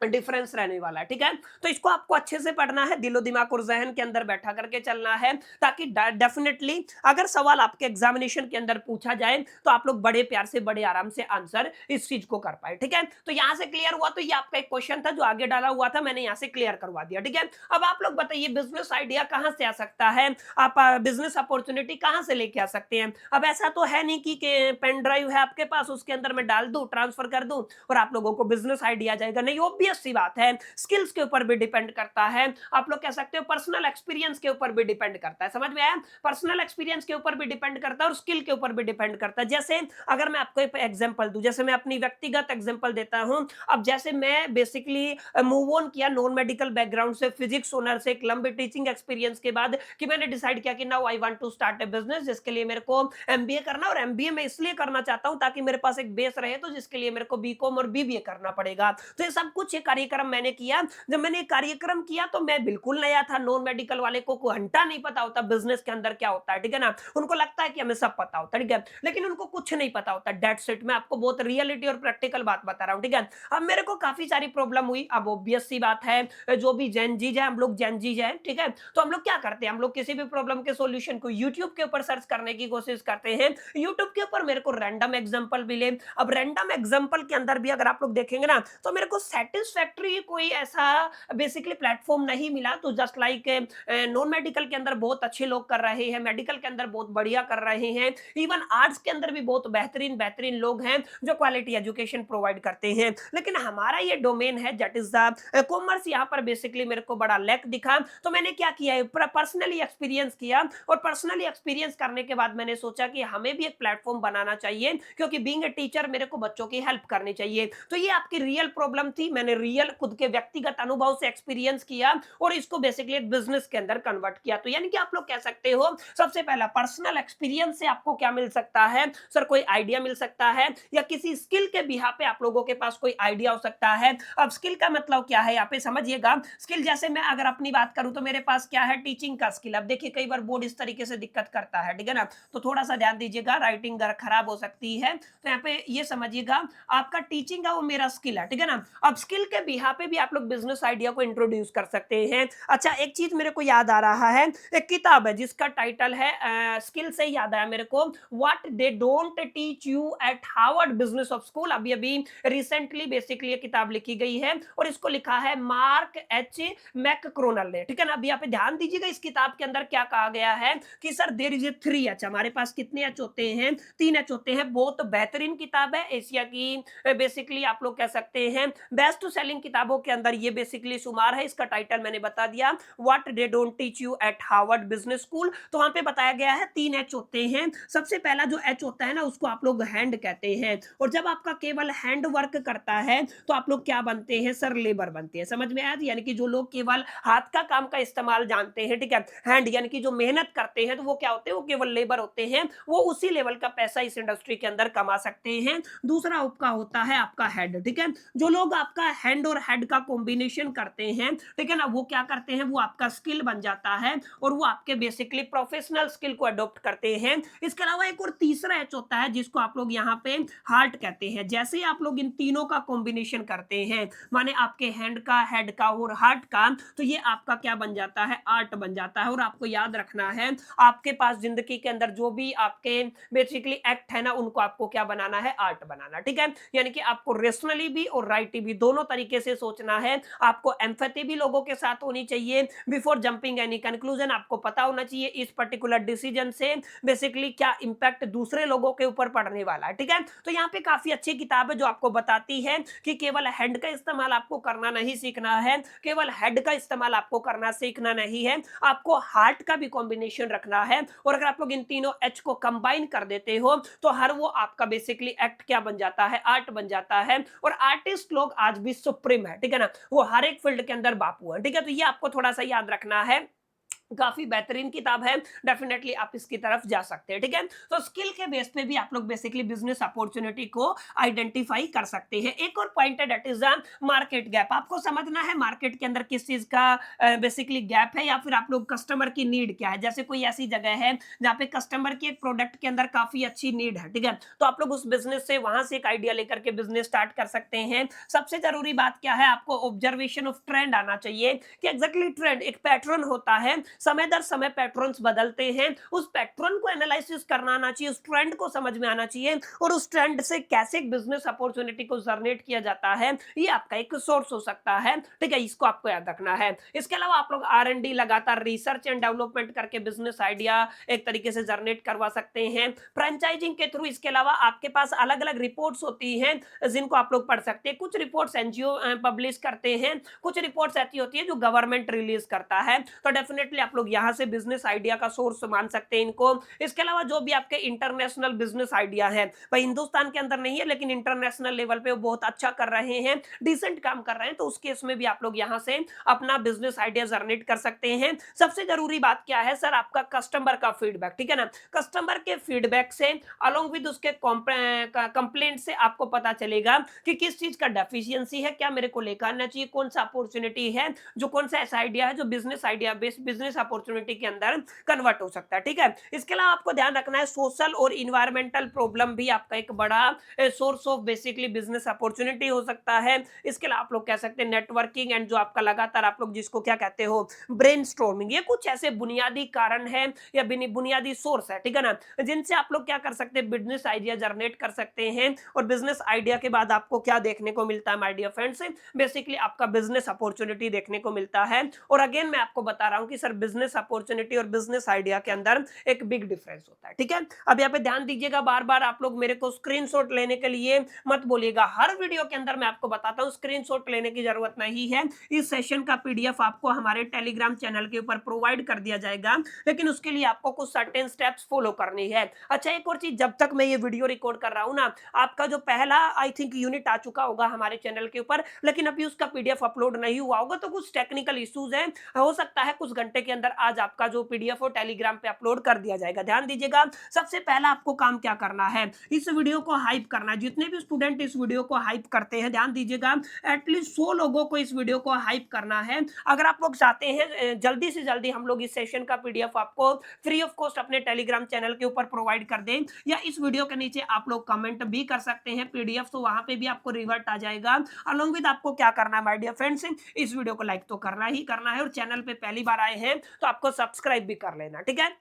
डिफरेंस रहने वाला है, ठीक है। तो इसको आपको अच्छे से पढ़ना है, दिलो दिमाग और जहन के अंदर बैठा करके चलना है, ताकि डेफिनेटली अगर सवाल आपके एग्जामिनेशन के अंदर पूछा जाए तो आप लोग बड़े प्यार से बड़े आराम से आंसर इस चीज को कर पाए, ठीक है। तो यहां से क्लियर हुआ। तो ये आपका एक क्वेश्चन था जो आगे डाला हुआ था, मैंने यहां से क्लियर करवा दिया, ठीक है। अब आप लोग बताइए बिजनेस आइडिया कहां से आ सकता है, आप बिजनेस अपॉर्चुनिटी कहां से लेके आ सकते हैं। अब ऐसा तो है नहीं कि पेन ड्राइव है आपके पास, उसके अंदर मैं डाल दूं, ट्रांसफर कर दूं और आप लोगों को बिजनेस आइडिया आ जाएगा, नहीं। ऑब्वियस सी बात है, स्किल्स के ऊपर भी डिपेंड करता है, आप लोग कह सकते हो पर्सनल एक्सपीरियंस के ऊपर भी डिपेंड करता है, समझ में आया। पर्सनल एक्सपीरियंस के ऊपर भी डिपेंड करता है और स्किल के ऊपर भी डिपेंड करता है। जैसे अगर मैं आपको एक एग्जांपल दूं, जैसे मैं अपनी व्यक्तिगत एग्जांपल देता हूं। अब जैसे मैं बेसिकली मूव ऑन किया नॉन मेडिकल बैकग्राउंड से, फिजिक्स ओनर से, एक लंबे टीचिंग एक्सपीरियंस के बाद कि मैंने डिसाइड किया कि now I want to start a business, जिसके लिए मेरे को एमबीए करना, और एमबीए मैं इसलिए करना चाहता हूं ताकि मेरे पास एक बेस रहे, तो जिसके लिए मेरे को बीकॉम और बीबीए करना पड़ेगा। तो ये सब कुछ कार्यक्रम मैंने किया। जब मैंने कार्यक्रम किया तो मैं बिल्कुल नया था, नॉन मेडिकल वाले को घंटा नहीं पता होता बिजनेस के अंदर क्या होता है, ठीक है ना। उनको लगता है कि हमें सब पता होता है, ठीक है, लेकिन उनको कुछ नहीं पता होता। That's it. मैं आपको बहुत रियलिटी और प्रैक्टिकल बात बता रहा हूं, ठीक है। अब मेरे को काफी सारी प्रॉब्लम हुई। अब ऑब्वियस सी बात है, जो भी जैन जीज है, हम लोग जैन जीज है, ठीक है। तो हम लोग क्या करते हैं, हम लोग किसी भी प्रॉब्लम के सॉल्यूशन को यूट्यूब के ऊपर सर्च करने की कोशिश करते हैं। यूट्यूब के ऊपर मेरे को रैंडम एग्जांपल मिले। अब रैंडम एग्जांपल के अंदर भी अगर आप लोग देखेंगे ना, तो मेरे को सेटिस्फैक्टरी कोई ऐसा बेसिकली प्लेटफॉर्म नहीं मिला। तो जस्ट लाइक नॉन मेडिकल के अंदर बहुत अच्छे लोग कर रहे हैं, मेडिकल के अंदर बहुत बढ़िया कर रहे हैं, इवन आर्ट्स के अंदर भी बहुत बेहतरीन बेहतरीन लोग हैं जो क्वालिटी एजुकेशन प्रोवाइड करते हैं। लेकिन हमारा ये डोमेन है दैट इज द कॉमर्स, यहाँ पर बेसिकली मेरे को बड़ा लैक दिखा। तो मैंने क्या किया, पर्सनली एक्सपीरियंस किया, और पर्सनली एक्सपीरियंस करने के बाद मैंने सोचा कि हमें भी एक प्लेटफॉर्म बनाना चाहिए, क्योंकि बीइंग ए टीचर मेरे को बच्चों की हेल्प करनी चाहिए। तो ये आपकी रियल प्रॉब्लम थी, मैंने रियल खुद के व्यक्तिगत अनुभव से एक्सपीरियंस किया और इसको बेसिकली एक बिजनेस के अंदर कन्वर्ट किया। तो यानी कि आप लोग कह सकते हो सबसे पहला पर्सनल एक्सपीरियंस से आपको क्या मिल सकता है, सर कोई आइडिया मिल सकता है, या किसी स्किल के बिहाफ पे आप लोगों के पास कोई आइडिया हो सकता है। अब स्किल का मतलब क्या है यहाँ पे समझिएगा। स्किल जैसे मैं अगर अपनी बात करूं तो मेरे पास क्या है, टीचिंग का स्किल। अब देखिए कई बार बोर्ड इस तरीके से दिक्कत करता है, ठीक है ना, तो थोड़ा सा ध्यान दीजिएगा, राइटिंग खराब हो सकती है। तो यहाँ पे ये समझिएगा आपका टीचिंग है वो मेरा स्किल है, ठीक है ना। अब स्किल के बिहाफ पे भी आप लोग बिजनेस आइडिया को इंट्रोड्यूस कर सकते हैं। अच्छा एक चीज मेरे को याद आ रहा है, एक किताब है जिसका टाइटल है स्किल से याद आया मेरे को, what they don't teach you eight Harvard business of school. अभी अभी रिसेंटली बेसिकली ये किताब लिखी गई है और इसको लिखा है मार्क एच मैकक्रोनल ने, ठीक है ना। अभी यहाँ पे ध्यान दीजिएगा इस किताब के अंदर क्या कहा गया है कि sir there is a 3 H. हमारे पास कितने एच होते हैं, 3 एच होते हैं। बहुत बेहतरीन किताब है, एशिया की बेसिकली आप लोग कह सकते हैं बेस्ट सेलिंग किताबों के अंदर ये बेसिकली शुमार है। इसका टाइटल मैंने बता दिया, what they don't teach you eight Harvard business school. तो वहां पे बताया गया है 3 एच होते हैं। सबसे पहला जो एच होता है ना उसको आप लोग हैंड कहते हैं, और जब आपका केवल हैंड वर्क करता है तो आप लोग क्या बनते हैं, सर लेबर बनते हैं। समझ में आया, यानी कि जो लोग केवल हाथ का काम का इस्तेमाल जानते हैं, ठीक है, हैंड यानी कि जो मेहनत करते हैं, तो वो क्या होते हैं, वो केवल लेबर होते हैं। वो उसी लेवल का पैसा इस इंडस्ट्री के अंदर कमा सकते हैं। दूसरा आपका होता है आपका हेड, ठीक है, जो लोग आपका हैंड और हेड का कॉम्बिनेशन करते हैं, ठीक है ना, वो क्या करते हैं, वो आपका स्किल बन जाता है और वो आपके बेसिकली प्रोफेशनल स्किल को अडॉप्ट करते हैं। इसके अलावा एक और तीसरा एच होता है जिसको आप लोग यहाँ पे हार्ट कहते हैं। जैसे ही आप लोग इन तीनों का कॉम्बिनेशन करते हैं, माने आपके हैंड का, हेड का और हार्ट का, तो ये आपका क्या बन जाता है, आर्ट बन जाता है। और आपको याद रखना है आपके पास जिंदगी के अंदर जो भी आपके बेसिकली एक्ट है ना, उनको आपको क्या बनाना है, आर्ट बनाना, ठीक है। यानी कि आपको रेशनली भी और राइटली भी दोनों तरीके से सोचना है। आपको एम्पैथी भी लोगों के साथ होनी चाहिए। बिफोर जंपिंग एनी कंक्लूजन आपको पता होना चाहिए इस पर्टिकुलर डिसीजन से बेसिकली क्या इंपैक्ट दूसरे लोगों के ऊपर पड़ने वाला है, ठीक है। तो यहाँ पे काफी अच्छी किताब है जो आपको बताती है कि केवल हैंड का इस्तेमाल आपको करना नहीं सीखना है, केवल हेड का इस्तेमाल आपको करना सीखना नहीं है, आपको हार्ट का भी कॉम्बिनेशन रखना है। और अगर आप लोग इन तीनों एच को कंबाइन कर देते हो तो हर वो आपका बेसिकली एक्ट क्या बन जाता है, आर्ट बन जाता है। और आर्टिस्ट लोग आज भी सुप्रीम है, ठीक है ना, वो हर एक फील्ड के अंदर बापू है, ठीक है। तो ये आपको थोड़ा सा याद रखना है। काफी बेहतरीन किताब है, डेफिनेटली आप इसकी तरफ जा सकते हैं। ठीक है, तो स्किल के बेस पे भी आप लोग बेसिकली बिजनेस अपॉर्चुनिटी को आइडेंटिफाई कर सकते हैं। एक और पॉइंट है that is the market gap. आपको समझना है मार्केट के अंदर किस चीज का बेसिकली गैप है, या फिर आप लोग कस्टमर की नीड क्या है। जैसे कोई ऐसी जगह है जहाँ पे कस्टमर की एक प्रोडक्ट के अंदर काफी अच्छी नीड है, ठीक है, तो आप लोग उस बिजनेस से वहां से एक आइडिया लेकर के बिजनेस स्टार्ट कर सकते हैं। सबसे जरूरी बात क्या है, आपको ऑब्जर्वेशन ऑफ ट्रेंड आना चाहिए कि एग्जैक्टली ट्रेंड एक पैटर्न होता है, समय दर समय पैटर्न्स बदलते हैं, उस पैटर्न को एनालिसिस करना आना चाहिए, उस ट्रेंड को समझ में आना चाहिए, और उस ट्रेंड से कैसे एक बिजनेस अपॉर्चुनिटी को जनरेट किया जाता है, ये आपका एक सोर्स हो सकता है। ठीक है, इसको आपको याद रखना है। इसके अलावा आप लोग R&D लगातार रिसर्च एंड डेवलपमेंट करके बिजनेस आइडिया एक तरीके से जनरेट करवा सकते हैं फ्रेंचाइजिंग के थ्रू। इसके अलावा आपके पास अलग अलग रिपोर्ट्स होती हैं जिनको आप लोग पढ़ सकते हैं। कुछ रिपोर्ट्स एनजीओ पब्लिश करते हैं, कुछ रिपोर्ट्स ऐसी होती है जो गवर्नमेंट रिलीज करता है, तो डेफिनेटली आप लोग यहां से बिजनेस आइडिया का सोर्स मान सकते हैं इनको। इसके अलावा जो भी आपके इंटरनेशनल बिजनेस आइडिया है, भाई हिंदुस्तान के अंदर नहीं है लेकिन इंटरनेशनल लेवल पे वो बहुत अच्छा कर रहे हैं, डिसेंट काम कर रहे हैं, तो उस केस में भी आप लोग यहां से अपना बिजनेस आइडिया जनरेट कर सकते हैं। सबसे जरूरी बात क्या है सर, आपका कस्टमर का फीडबैक, ठीक है ना, कस्टमर के फीडबैक से अलोंग विद उसके कंप्लेंट से आपको पता चलेगा कि किस चीज का डेफिशिएंसी है, क्या मेरे को लेकर आना चाहिए, कौन सा अपॉर्चुनिटी है, जो कौन सा ऐसा आइडिया है जो business idea based business opportunity के अंदर कन्वर्ट हो सकता है। ठीक है, इसके अलावा आपको ध्यान रखना है सोशल और इन्वायरमेंटल प्रॉब्लम भी आपका एक बड़ा source of basically business opportunity हो सकता है। इसके अलावा आप लोग कह सकते हैं नेटवर्किंग एंड जो आपका लगातार आप लोग जिसको क्या कहते हो ब्रेनस्टॉर्मिंग, ये कुछ ऐसे बुनियादी कारण है या बुनियादी सोर्स है, ठीक है ना, जिनसे आप लोग क्या कर सकते हैं, बिजनेस आइडिया जनरेट कर सकते हैं। और बिजनेस आइडिया के बाद आपको क्या देखने को मिलता है माय डियर फ्रेंड्स, बेसिकली आपका बिजनेस अपॉर्चुनिटी देखने को मिलता है। और अगेन मैं आपको बता रहा हूं कि सर बिजनेस अपॉर्चुनिटी और बिजनेस आइडिया के अंदर एक बिग डिफरेंस होता है। ठीक है, अब यहाँ पे ध्यान दीजिएगा, बार बार आप लोग मेरे को स्क्रीनशॉट लेने के लिए मत बोलिएगा, हर वीडियो के अंदर मैं आपको बताता हूँ स्क्रीनशॉट लेने की जरूरत नहीं है। इस सेशन का पीडीएफ आपको हमारे टेलीग्राम चैनल के ऊपर प्रोवाइड कर दिया जाएगा, लेकिन उसके लिए आपको कुछ सर्टेन स्टेप्स फॉलो करनी है। अच्छा, एक और चीज, जब तक मैं ये वीडियो रिकॉर्ड कर रहा हूँ ना, आपका जो पहला आई थिंक यूनिट आ चुका होगा हमारे चैनल के ऊपर, लेकिन अभी उसका पीडीएफ अपलोड नहीं हुआ होगा, तो कुछ टेक्निकल इश्यूज हैं, हो सकता है कुछ घंटे के अंदर आज आपका जो पीडीएफ हो टेलीग्राम पे अपलोड कर दिया जाएगा। ध्यान दीजिएगा, सबसे पहला आपको काम क्या करना है, इस वीडियो को हाइप करना है। जितने भी स्टूडेंट इस वीडियो को हाइप करते हैं, ध्यान दीजिएगा, एटलीस्ट 100 लोगों को इस वीडियो को हाइप करना है। अगर आप लोग चाहते हैं जल्दी से जल्दी हम लोग इस सेशन का पीडीएफ आपको फ्री ऑफ कॉस्ट अपने टेलीग्राम चैनल के ऊपर प्रोवाइड कर दें, या इस वीडियो के नीचे आप लोग कमेंट भी कर सकते हैं पीडीएफ, तो वहां पे भी आपको रिवर्ट आ जाएगा। अलोंग विद आपको क्या करना है माय डियर फ्रेंड्स, इस वीडियो को लाइक तो करना ही करना है, और चैनल पे पहली बार आए हैं तो आपको सब्सक्राइब भी कर लेना, ठीक है।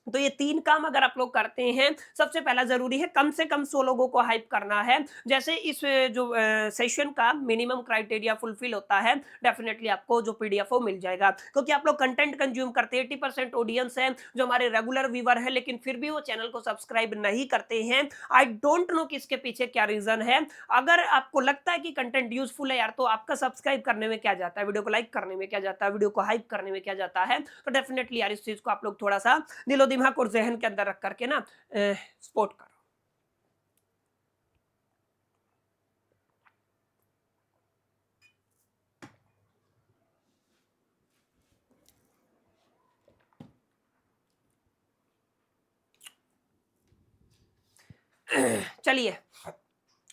तो ये 3 काम अगर आप लोग करते हैं, सबसे पहला जरूरी है कम से कम 100 लोगों को हाइप करना है। जैसे इस जो सेशन का मिनिमम क्राइटेरिया फुलफिल होता है, डेफिनेटली आपको जो पीडीएफ वो मिल जाएगा, क्योंकि आप लोग कंटेंट कंज्यूम करते हैं। 80% ऑडियंस है जो हमारे रेगुलर व्यूअर है, लेकिन फिर भी वो चैनल को सब्सक्राइब नहीं करते हैं। आई डोंट नो कि इसके पीछे क्या रीजन है। अगर आपको लगता है कि कंटेंट यूजफुल है यार, तो आपका सब्सक्राइब करने में क्या जाता है, वीडियो को लाइक करने में क्या जाता है, वीडियो को हाइप करने में क्या जाता है। तो डेफिनेटली यार इस चीज को आप लोग थोड़ा सा दिलो दिमाग और जहन के अंदर रख करके ना सपोर्ट करो। चलिए,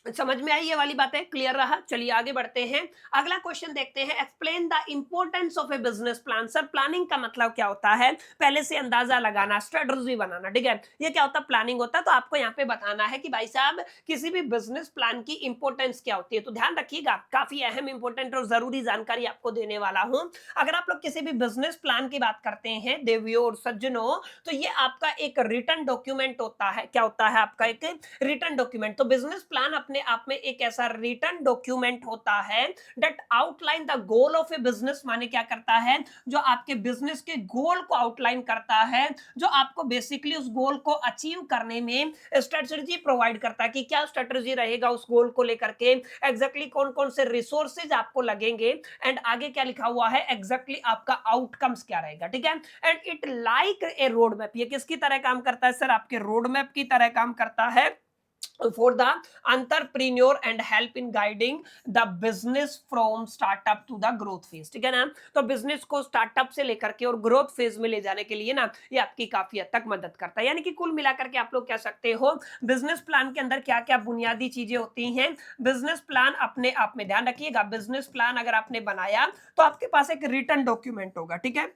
समझ में आई ये वाली बातें, क्लियर रहा। चलिए आगे बढ़ते हैं, अगला क्वेश्चन देखते हैं। Explain the importance of A business plan. Sir planning का मतलब क्या होता है, पहले से अंदाजा लगाना, स्ट्रेटजी बनाना, ठीक है, ये क्या होता है, प्लानिंग होता है। तो आपको यहाँ पे बताना है कि भाई साहब किसी भी बिजनेस प्लान की इंपॉर्टेंस क्या होती है। तो ध्यान रखिएगा, काफी अहम इंपॉर्टेंट और जरूरी जानकारी आपको देने वाला हूं। अगर आप लोग किसी भी बिजनेस प्लान की बात करते हैं देवियों और सज्जनों, तो ये आपका एक रिटन डॉक्यूमेंट होता है। क्या होता है, आपका एक रिटन डॉक्यूमेंट। तो बिजनेस प्लान अपने आप में एक ऐसा रिटन डॉक्यूमेंट होता है that outline the goal of A business. माने क्या करता है, जो आपके बिजनेस के गोल को आउटलाइन करता है, जो आपको बेसिकली उस गोल को अचीव करने में स्ट्रेटजी प्रोवाइड करता है कि क्या स्ट्रेटजी रहेगा उस गोल को लेकर के, एग्जैक्टली कौन कौन से रिसोर्सेज आपको लगेंगे, एंड आगे क्या लिखा हुआ है, एग्जैक्टली आपका आउटकम्स क्या रहेगा, ठीक है। And it like a road map, ये किसकी तरह काम करता है सर, आपके रोड मैप की तरह काम करता है। for the entrepreneur and help in guiding the business from startup to the growth phase। ठीक है ना, तो बिजनेस को स्टार्टअप से लेकर के और ग्रोथ फेज में ले जाने के लिए ना ये आपकी काफी हद तक मदद करता है। यानी कि कुल मिलाकर के आप लोग कह सकते हो बिजनेस प्लान के अंदर क्या क्या बुनियादी चीजें होती हैं। बिजनेस प्लान अपने आप में, ध्यान रखिएगा, बिजनेस प्लान अगर आपने बनाया तो आपके पास एक रिटन डॉक्यूमेंट होगा। ठीक है,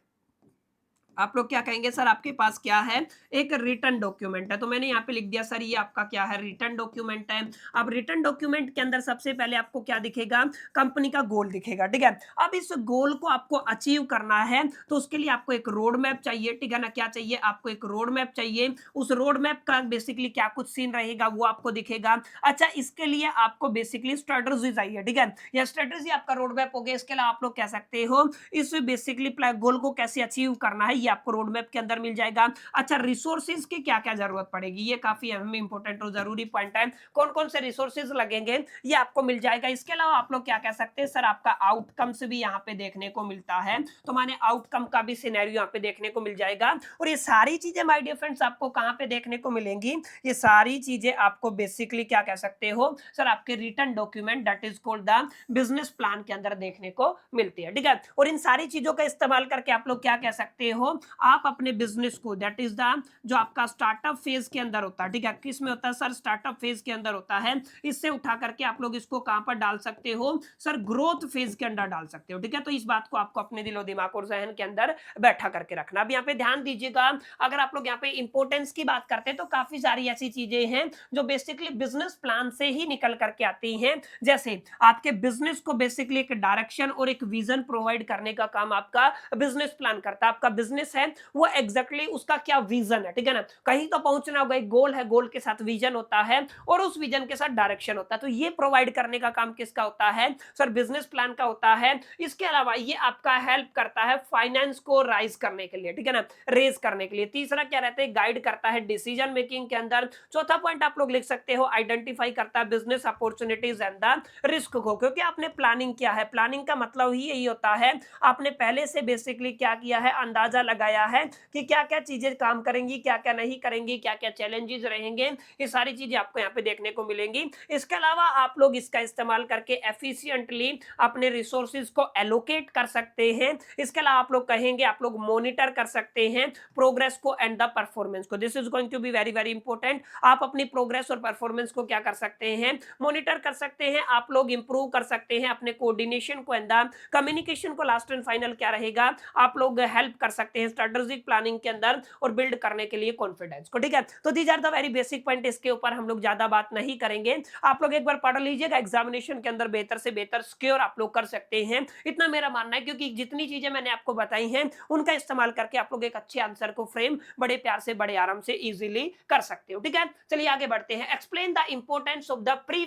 आप लोग क्या कहेंगे सर आपके पास क्या है, एक रिटर्न डॉक्यूमेंट है। तो मैंने यहाँ पे लिख दिया सर ये आपका क्या है, रिटर्न डॉक्यूमेंट है। अब रिटर्न डॉक्यूमेंट के अंदर सबसे पहले आपको क्या दिखेगा, कंपनी का गोल दिखेगा। ठीक है, अब इस गोल को आपको अचीव करना है तो उसके लिए आपको एक रोड मैप चाहिए। ठीक है ना, क्या चाहिए आपको, एक रोड मैप चाहिए। उस रोड मैप का बेसिकली क्या कुछ सीन रहेगा वो आपको दिखेगा। अच्छा, इसके लिए आपको बेसिकली स्ट्रेटजी चाहिए। ठीक है, यह स्ट्रेटजी आपका रोड मैप हो गया। इसके अलावा आप लोग कह सकते हो इस बेसिकली गोल को कैसे अचीव करना है ये आपको रोड मैप के अंदर मिल जाएगा। अच्छा, रिसोर्सेज की क्या क्या जरूरत पड़ेगी, ये काफी अहम इंपॉर्टेंट और जरूरी पॉइंट है। कौन कौन से रिसोर्सेज लगेंगे ये आपको मिल जाएगा। इसके अलावा आप लोग क्या कह सकते हैं, सर आपका आउटकम्स भी यहाँ पे देखने को मिलता है, तो माने आउटकम का भी सिनेरियो यहाँ पे देखने को मिल जाएगा। और ये सारी चीजें माय डियर फ्रेंड्स आपको कहाँ पे देखने को मिलेंगी, ये सारी चीजें आपको बेसिकली क्या कह सकते हो सर, आपके return document that is called the business plan के अंदर देखने को मिलती है। ठीक है, और इन सारी चीजों का इस्तेमाल करके आप लोग क्या कह सकते हो, आप अपने बिजनेस को दैट इज द जो आपका स्टार्टअप फेज के अंदर होता है। ठीक है, किस में होता है सर, स्टार्टअप फेज के अंदर होता है। इससे उठा करके आप लोग इसको कहां पर डाल सकते हो सर, ग्रोथ फेज के अंदर डाल सकते हो। ठीक है, तो इस बात को आपको अपने दिलो दिमाग और जहन के अंदर बैठा करके रखना। अब यहाँ पे ध्यान दीजिएगा, अगर आप लोग यहाँ पे इंपोर्टेंस की बात करते हैं तो काफी सारी ऐसी चीजें हैं जो बेसिकली बिजनेस प्लान से ही निकल करके आती हैं। जैसे आपके बिजनेस को बेसिकली एक डायरेक्शन और एक विजन प्रोवाइड करने का काम आपका बिजनेस प्लान करता है। आपका बिजनेस है वो एग्जैक्टली उसका क्या विजन है। ठीक है ना, कहीं तो पहुंचना होगा, एक गोल है, गोल के साथ विजन होता है और उस विजन के साथ डायरेक्शन होता है। तो ये प्रोवाइड करने का काम किसका होता है सर, बिजनेस प्लान का होता है। इसके अलावा ये आपका हेल्प करता है फाइनेंस को राइज करने के लिए। ठीक है ना, रेज करने के लिए। तीसरा क्या रहता है, गाइड करता है डिसीजन मेकिंग के अंदर। चौथा पॉइंट आप लोग लिख सकते हो, आइडेंटिफाई करता है business opportunities and the risk को, क्योंकि आपने प्लानिंग किया है। प्लानिंग का मतलब ही यही होता है आपने पहले से बेसिकली क्या किया है, अंदाजा लगाया है कि क्या क्या चीजें काम करेंगी, क्या क्या नहीं करेंगी, क्या क्या चैलेंजेस रहेंगे। ये सारी चीजें आपको यहाँ पे देखने को मिलेंगी। इसके अलावा आप लोग इसका इस्तेमाल करके एफिशिएंटली अपने रिसोर्सेज को एलोकेट कर सकते हैं। इसके अलावा आप लोग कहेंगे, आप लोग मॉनिटर कर सकते हैं प्रोग्रेस को एंड द परफॉर्मेंस को। This is going to be very very important. आप अपनी प्रोग्रेस और परफॉर्मेंस को क्या कर सकते हैं, मॉनिटर कर सकते हैं। आप लोग इंप्रूव कर सकते हैं अपने कोऑर्डिनेशन को एंड द कम्युनिकेशन को। लास्ट एंड फाइनल क्या रहेगा, आप लोग हेल्प कर सकते हैं स्ट्रेटेजिक प्लानिंग के अंदर और बिल्ड करने के लिए कॉन्फिडेंस को। ठीक है, तो these are the very basic point. इसके ऊपर हम लोग ज्यादा बात नहीं करेंगे, आप लोग एक बार पढ़ लीजिएगा, एग्जामिनेशन के अंदर बेहतर से बेहतर सिक्योर आप लोग कर सकते हैं, इतना मेरा मानना है। क्योंकि जितनी चीजें मैंने आपको बताई हैं उनका इस्तेमाल करके आप लोग एक अच्छे आंसर को फ्रेम बड़े प्यार से, बड़े आराम से इजीली कर सकते हो। ठीक है, चलिए आगे बढ़ते हैं। Explain the importance of the pre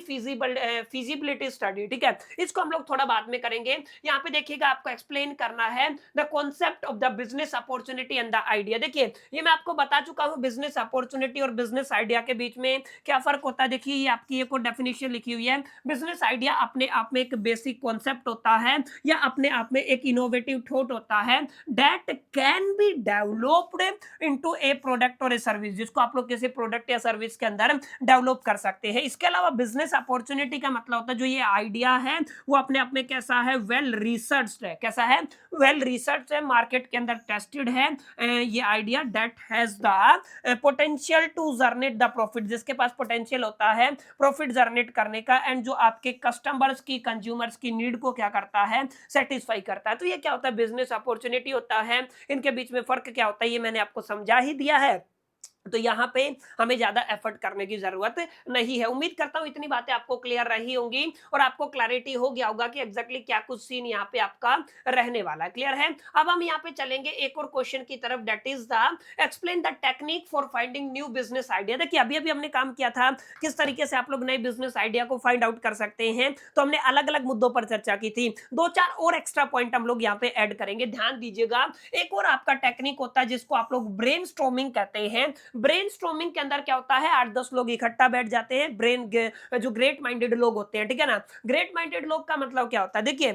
feasibility study. ठीक है, इसको हम लोग थोड़ा बाद में करेंगे। यहाँ पे देखिएगा, आपको एक्सप्लेन करना है the concept of the business opportunity and the idea. देखिए, ये मैं आपको बता चुका हूं, बिजनेस अपॉर्चुनिटी और बिजनेस आइडिया के बीच में क्या फर्क होता है। देखिए, ये आपकी एक और डेफिनेशन लिखी हुई है। बिजनेस आइडिया अपने आप में एक बेसिक कॉन्सेप्ट होता है या अपने आप में एक इनोवेटिव थॉट होता है that can be developed into A product और ए सर्विस, जिसको आप लोग किसी प्रोडक्ट या सर्विस के अंदर डेवलप कर सकते हैं। इसके अलावा बिजनेस अपॉर्चुनिटी का मतलब होता है जो ये आइडिया है वो अपने आप में कैसा है, वेल रिसर्च्ड है। कैसा है, वेल रिसर्च है, मार्केट के अंदर टेस्टेड है। ये idea that has the potential to generate the profit, जिसके पास पोटेंशियल होता है प्रॉफिट जनरेट करने का, एंड जो आपके कस्टमर्स की, कंज्यूमर्स की नीड को क्या करता है, सेटिस्फाई करता है। तो ये क्या होता है, बिजनेस अपॉर्चुनिटी होता है। इनके बीच में फर्क क्या होता है ये मैंने आपको समझा ही दिया है, तो यहाँ पे हमें ज्यादा एफर्ट करने की जरूरत नहीं है। उम्मीद करता हूं इतनी बातें आपको क्लियर रही होंगी और आपको क्लैरिटी हो गया होगा कि एग्जैक्टली क्या कुछ सीन यहाँ पे आपका रहने वाला है। क्लियर है। अब हम यहाँ पे चलेंगे एक और क्वेश्चन की तरफ, that is the explain the technique for finding new business idea. देखिए, अभी अभी हमने काम किया था किस तरीके से आप लोग नए बिजनेस आइडिया को फाइंड आउट कर सकते हैं, तो हमने अलग अलग मुद्दों पर चर्चा की थी। दो चार और एक्स्ट्रा पॉइंट हम लोग यहाँ पे ऐड करेंगे। ध्यान दीजिएगा, एक और आपका टेक्निक होता है जिसको आप लोग ब्रेनस्टॉर्मिंग कहते हैं। ब्रेनस्टॉर्मिंग के अंदर क्या होता है, 8-10 लोग इकट्ठा बैठ जाते हैं, जो ग्रेट माइंडेड लोग होते हैं, ठीक है ना। ग्रेट माइंडेड लोग का मतलब क्या होता है, देखिए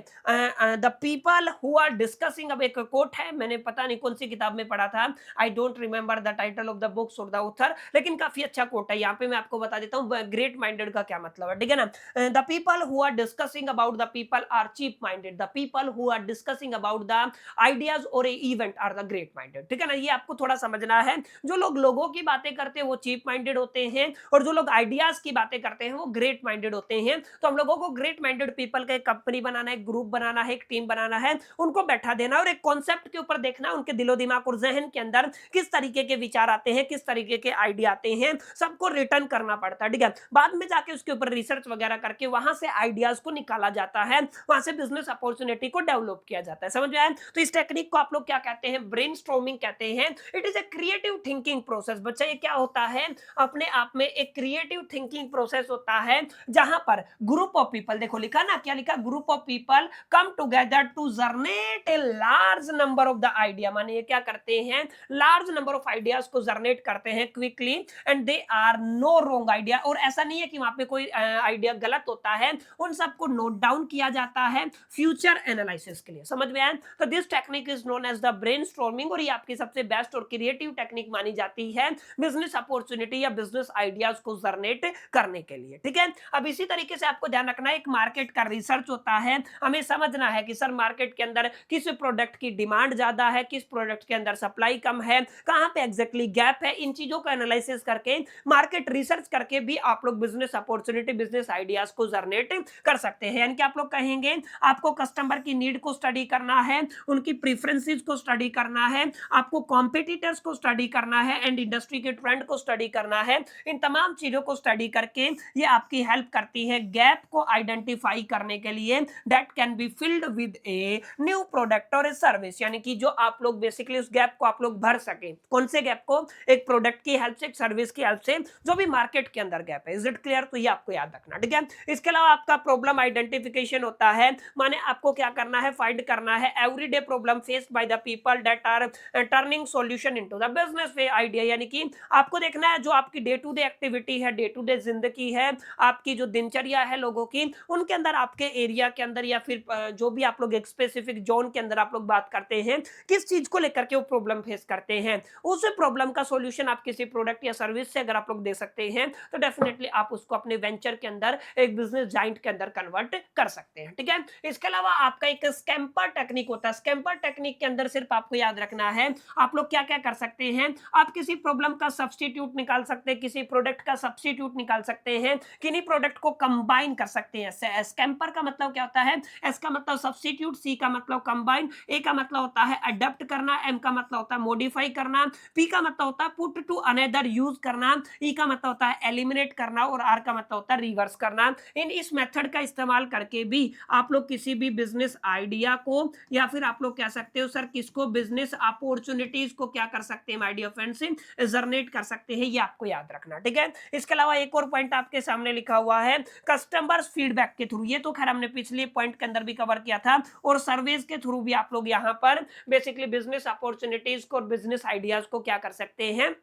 the people who are discussing, अब एक कोट है, मैंने पता नहीं कौन सी किताब में पढ़ा था, I don't remember the title of the books और द ऑथर, लेकिन काफी अच्छा कोट है, यहाँ पे मैं आपको बता देता हूँ ग्रेट माइंडेड का क्या मतलब है, ठीक है ना। The people who are discussing about the people are cheap minded, the people who are discussing about the ideas और event are the great minded, ठीक है ना। ये आपको थोड़ा समझना है, जो लोग लोगों की बातें करते हैं वो चीप माइंडेड होते हैं, और जो लोग आइडियाज की बातें करते हैं वो ग्रेट माइंडेड होते हैं। तो हम लोगों को ग्रेट माइंडेड पीपल का एक कंपनी बनाना है, एक ग्रुप बनाना है, एक टीम बनाना है, उनको बैठा देना और एक कॉन्सेप्ट के ऊपर देखना उनके दिलो दिमाग और जहन के अंदर किस तरीके के विचार आते हैं, किस तरीके के आइडिया आते हैं, सबको रिटर्न करना पड़ता है, ठीक है। बाद में जाके उसके ऊपर रिसर्च वगैरह करके वहां से आइडियाज को निकाला जाता है, वहां से बिजनेस अपॉर्चुनिटी को डेवलप किया जाता है, समझ में आया। तो इस टेक्निक को आप लोग क्या कहते हैं, ब्रेनस्टॉर्मिंग कहते हैं। It is a creative thinking process. बच्चा ये क्या होता है, अपने आप में एक क्रिएटिव थिंकिंग प्रोसेस होता है, जहां पर ग्रुप ऑफ पीपल, देखो लिखा ना, क्या लिखा, group of people come together to generate a large number of the idea, माने ये क्या करते हैं, लार्ज नंबर ऑफ आइडियाज को जनरेट करते हैं quickly, and they are no wrong idea, और ऐसा नहीं है कि वहां पे कोई आइडिया गलत होता है, उन सबको नोट डाउन किया जाता है फ्यूचर एनालिसिस के लिए, समझ में आया। तो this technique is known as the brainstorming, और ये आपकी सबसे बेस्ट और क्रिएटिव टेक्निक मानी जाती है बिजनेस अपॉर्चुनिटी या बिजनेस आइडियाज को जनरेट करने के लिए, ठीक है। अब इसी तरीके से आपको ध्यान रखना है, एक मार्केट का रिसर्च होता है, हमें समझना है कि सर मार्केट के अंदर किस प्रोडक्ट की डिमांड ज्यादा है, किस प्रोडक्ट के अंदर सप्लाई कम है, कहां पे एग्जैक्टली गैप है, इन चीजों का एनालिसिस करके, मार्केट रिसर्च करके भी आप लोग बिजनेस अपॉर्चुनिटी, बिजनेस आइडियाज को जनरेट कर सकते हैं। यानी कि आप लोग कहेंगे आपको कस्टमर की नीड को स्टडी करना है, उनकी प्रेफरेंसेस को स्टडी करना है, आपको कॉम्पिटिटर्स को स्टडी करना है, एंड इंडस्ट्री के ट्रेंड को स्टडी करना है। इन तमाम चीजों को स्टडी करके ये आपकी हेल्प करती है गैप को आइडेंटिफाई करने के लिए, that can be filled with a new product और ए सर्विस, यानी कि जो आप लोग बेसिकली उस गैप को आप लोग भर सके। कौन से गैप को, एक प्रोडक्ट की हेल्प से, एक सर्विस की हेल्प से, जो भी मार्केट के अंदर गैप है। Is it clear? तो ये आपको याद रखना, ठीक है। इसके अलावा आपका प्रॉब्लम आइडेंटिफिकेशन होता है, माने आपको क्या करना है, फाइंड करना है everyday problem faced by the people that are turning solution into the business way idea, यानी कि आपको देखना है जो आपकी डे टू डे एक्टिविटी है, डे टू डे जिंदगी है, आपकी जो दिनचर्या है लोगों की, उनके अंदर, आपके एरिया के अंदर, या फिर जो भी आप लोग एक स्पेसिफिक जोन के अंदर आप लोग बात करते हैं, किस चीज को लेकर के वो प्रॉब्लम फेस करते हैं, उस प्रॉब्लम का सॉल्यूशन आप किसी प्रोडक्ट या सर्विस से अगर आप लोग दे सकते हैं, तो डेफिनेटली आप उसको अपने वेंचर के अंदर, एक बिजनेस जाइंट के अंदर कन्वर्ट कर सकते हैं, ठीक है। इसके अलावा आपका एक स्कैम्पर टेक्निक होता है। स्कैम्पर टेक्निक के अंदर सिर्फ आपको याद रखना है, आप लोग क्या क्या कर सकते हैं, आप किसी प्रॉब्लम का सब्स्टिट्यूट निकाल सकते हैं, किसी प्रोडक्ट का सब्स्टिट्यूट निकाल सकते हैं, किन्हीं प्रोडक्ट को कंबाइन कर सकते हैं। स्कैम्पर का मतलब क्या होता है, एस का मतलब सब्स्टिट्यूट, सी का मतलब कंबाइन, ए का मतलब होता है अडॉप्ट करना, एम का मतलब होता है मॉडिफाई करना, पी का मतलब होता है पुट टू अनदर यूज करना, ई का मतलब होता है एलिमिनेट करना, और आर का मतलब होता है रिवर्स करना। इस मेथड का इस्तेमाल करके भी आप लोग किसी भी बिजनेस आइडिया को, या फिर आप लोग कह सकते हो सर किसको, बिजनेस अपॉर्चुनिटीज को क्या कर सकते हैं, माय डियर फ्रेंड्स, जनरेट कर सकते हैं। ये आपको याद रखना, ठीक है। इसके अलावा एक और पॉइंट आपके सामने लिखा हुआ है, कस्टमर्स फीडबैक के थ्रू, ये तो खैर हमने पिछले पॉइंट के अंदर भी कवर किया था, और सर्वेज के थ्रू भी आप लोग यहाँ पर बेसिकली बिजनेस अपॉर्चुनिटीज को और बिजनेस आइडियाज को क्या कर सकते हैं,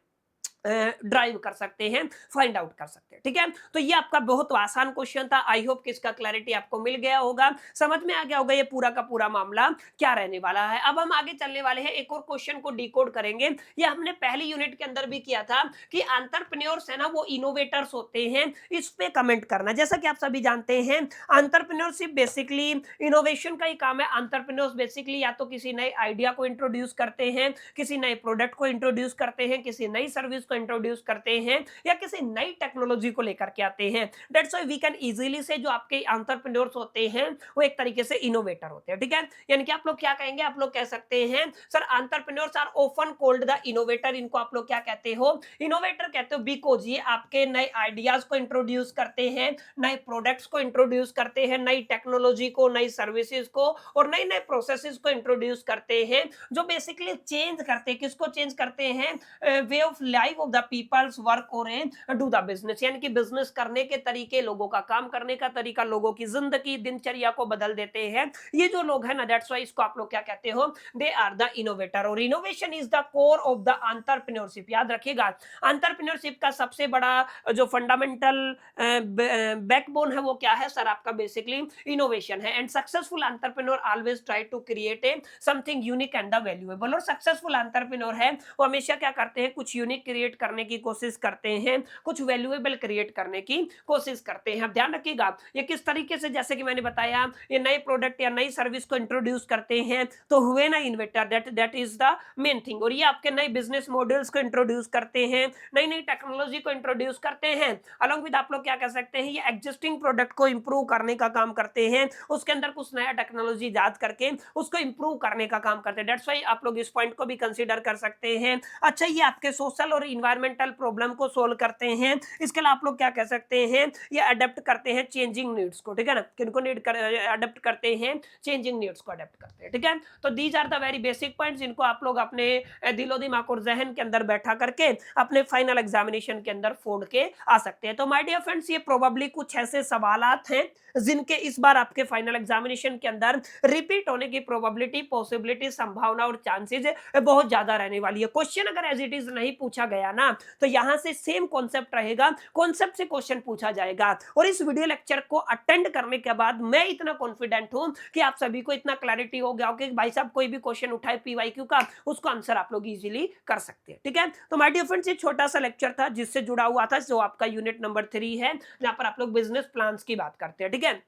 ड्राइव कर सकते हैं, फाइंड आउट कर सकते हैं, ठीक है। तो ये आपका बहुत आसान क्वेश्चन था। आई होप कि इसका क्लैरिटी आपको मिल गया होगा, समझ में आ गया होगा ये पूरा का पूरा मामला क्या रहने वाला है। अब हम आगे चलने वाले हैं, एक और क्वेश्चन को डिकोड करेंगे। ये हमने पहली यूनिट के अंदर भी किया था कि एंटरप्रेन्योर्स है ना, वो इनोवेटर्स होते हैं। इस पे कमेंट करना, जैसा कि आप सभी जानते हैं एंटरप्रेन्योरशिप बेसिकली इनोवेशन का ही काम है। एंटरप्रेन्योर्स बेसिकली या तो किसी नए आइडिया को इंट्रोड्यूस करते हैं, किसी नए प्रोडक्ट को इंट्रोड्यूस करते हैं, किसी नई सर्विस को इंट्रोड्यूस करते हैं, या किसी नई टेक्नोलॉजी को लेकर के आते हैं। That's why we can easily से जो आपके एंटरप्रेन्योर्स होते हैं वो एक तरीके से इनोवेटर होते हैं, ठीक है। यानी कि आप लोग क्या कहेंगे, आप लोग कह सकते हैं sir entrepreneurs are often called the innovator. इनको आप लोग क्या कहते हो, इनोवेटर कहते हो, बिकॉज ये आपके नए आइडियाज को इंट्रोड्यूस करते हैं, नए प्रोडक्ट्स को इंट्रोड्यूस करते हैं, नई टेक्नोलॉजी को, नई सर्विसेज को, और नए नए प्रोसेसेस को इंट्रोड्यूस करते हैं, जो बेसिकली चेंज करते हैं। किसको चेंज करते हैं, way of life of the people's work और डू द बिजनेस, यानी कि बिजनेस करने के तरीके, लोगों का काम करने का तरीका, लोगों की जिंदगी दिनचर्या को बदल देते हैं ये जो लोग हैं ना, दैट्स व्हाई इसको आप लोग क्या कहते हो, दे आर द इनोवेटर। और innovation is the core of the entrepreneurship. याद रखिएगा, एंटरप्रेन्योरशिप का सबसे बड़ा जो फंडामेंटल बैकबोन है वो क्या है सर, आपका बेसिकली इनोवेशन है। And successful entrepreneur always try to create a something unique and the valuable. और सक्सेसफुल एंटरप्रेन्योर है वो हमेशा क्या करते हैं, कुछ यूनिक क्रिएट करने की कोशिश करते हैं, कुछ वैल्यूएबल क्रिएट करने की कोशिश करते हैं। ध्यान रखिएगा ये किस तरीके से, जैसे कि मैंने बताया, ये नए प्रोडक्ट या नई सर्विस को इंट्रोड्यूस करते हैं तो हुए ना inventor, that is the main thing. और ये आपके नए बिजनेस मॉडल्स को इंट्रोड्यूस करते हैं, नई नई टेक्नोलॉजी को इंट्रोड्यूस करते हैं, अलॉन्ग विद आप लोग क्या कह सकते हैं, ये एग्जिस्टिंग प्रोडक्ट को इंप्रूव करने का काम करते हैं, उसके अंदर कुछ नया टेक्नोलॉजी याद करके उसको इंप्रूव करने का काम करते हैं। दैट्स व्हाई आप लोग इस पॉइंट को भी कंसीडर कर सकते हैं। अच्छा, ये आपके सोशल और इन्वायरमेंटल प्रॉब्लम को सोल्व करते हैं। इसके अलावा आप लोग क्या कह सकते हैं, ये अडेप्ट करते हैं चेंजिंग नीड्स को, ठीक है ना, किनको नीड कर अडेप्ट करते हैं, चेंजिंग नीड्स को अडेप्ट करते हैं, ठीक है। तो these are the very basic points, इनको आप लोग अपने दिलो दिमाग और जहन के अंदर बैठा करके अपने फाइनल एग्जामिनेशन के अंदर फोड़ के आ सकते हैं। तो माय डियर फ्रेंड्स, ये प्रोबेबली कुछ ऐसे सवालात हैं जिनके इस बार आपके फाइनल एग्जामिनेशन के अंदर रिपीट होने की प्रोबेबिलिटी, पॉसिबिलिटी, संभावना और चांसेस बहुत ज्यादा रहने वाली है। क्वेश्चन अगर एज इट इज नहीं पूछा गया ना तो यहां से सेम कॉन्सेप्ट रहेगा, कॉन्सेप्ट से क्वेश्चन पूछा जाएगा। और इस वीडियो लेक्चर को अटेंड करने के बाद मैं इतना कॉन्फिडेंट हूं कि आप सभी को इतना क्लैरिटी हो गया कि भाई साहब कोई भी क्वेश्चन उठाए पीवाईक्यू का, उसको आंसर आप लोग इजीली कर सकते हैं, ठीक है। तो माय डियर फ्रेंड्स, ये छोटा सा लेक्चर था जिससे जुड़ा हुआ था, जो आपका यूनिट नंबर 3 है, जहां पर आप लोग बिजनेस प्लान्स की बात करते हैं, ठीक है।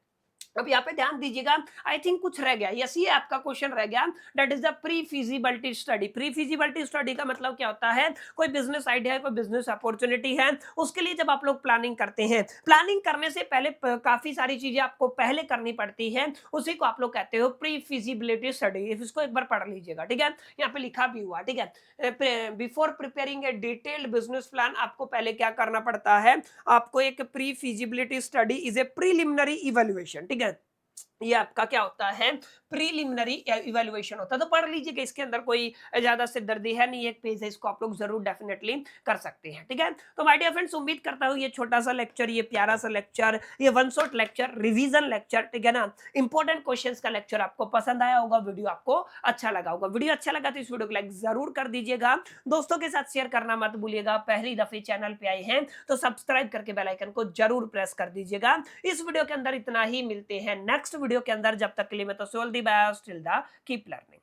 अब यहाँ पे ध्यान दीजिएगा, आई थिंक कुछ रह गया, यस ये आपका क्वेश्चन रह गया, that is the pre feasibility study. Pre feasibility study का मतलब क्या होता है, कोई बिजनेस आइडिया है, कोई बिजनेस अपॉर्चुनिटी है, उसके लिए जब आप लोग प्लानिंग करते हैं, प्लानिंग करने से पहले काफी सारी चीजें आपको पहले करनी पड़ती है, उसी को आप लोग कहते हो प्री फिजिबिलिटी स्टडी। इसको एक बार पढ़ लीजिएगा, ठीक है, यहाँ पे लिखा भी हुआ, ठीक है। बिफोर प्रिपेयरिंग ए डिटेल्ड बिजनेस प्लान, आपको पहले क्या करना पड़ता है, आपको एक pre feasibility study is a preliminary evaluation, ठीक है, ये आपका क्या होता है, प्रीलिमिनरी इवैल्यूएशन होता है। तो पढ़ लीजिएगा, इसके अंदर कोई ज्यादा सिरदर्दी है नहीं, एक पेज है, इसको आप लोग जरूर डेफिनेटली कर सकते हैं, ठीक है। तो माय डियर फ्रेंड्स, उम्मीद करता हूँ ये छोटा सा लेक्चर, ये प्यारा सा लेक्चर, ये one shot lecture, revision lecture, ठीक है ना, इंपॉर्टेंट क्वेश्चंस का लेक्चर आपको पसंद आया होगा, वीडियो आपको अच्छा लगा होगा। वीडियो अच्छा लगा तो इस वीडियो को लाइक जरूर कर दीजिएगा, दोस्तों के साथ शेयर करना मत भूलिएगा। पहली दफे चैनल पे आए हैं तो सब्सक्राइब करके बेल आइकन को जरूर प्रेस कर दीजिएगा। इस वीडियो के अंदर इतना ही, मिलते हैं नेक्स्ट वीडियो के अंदर, जब तक के लिए मैं तो all the best, till the keep learning.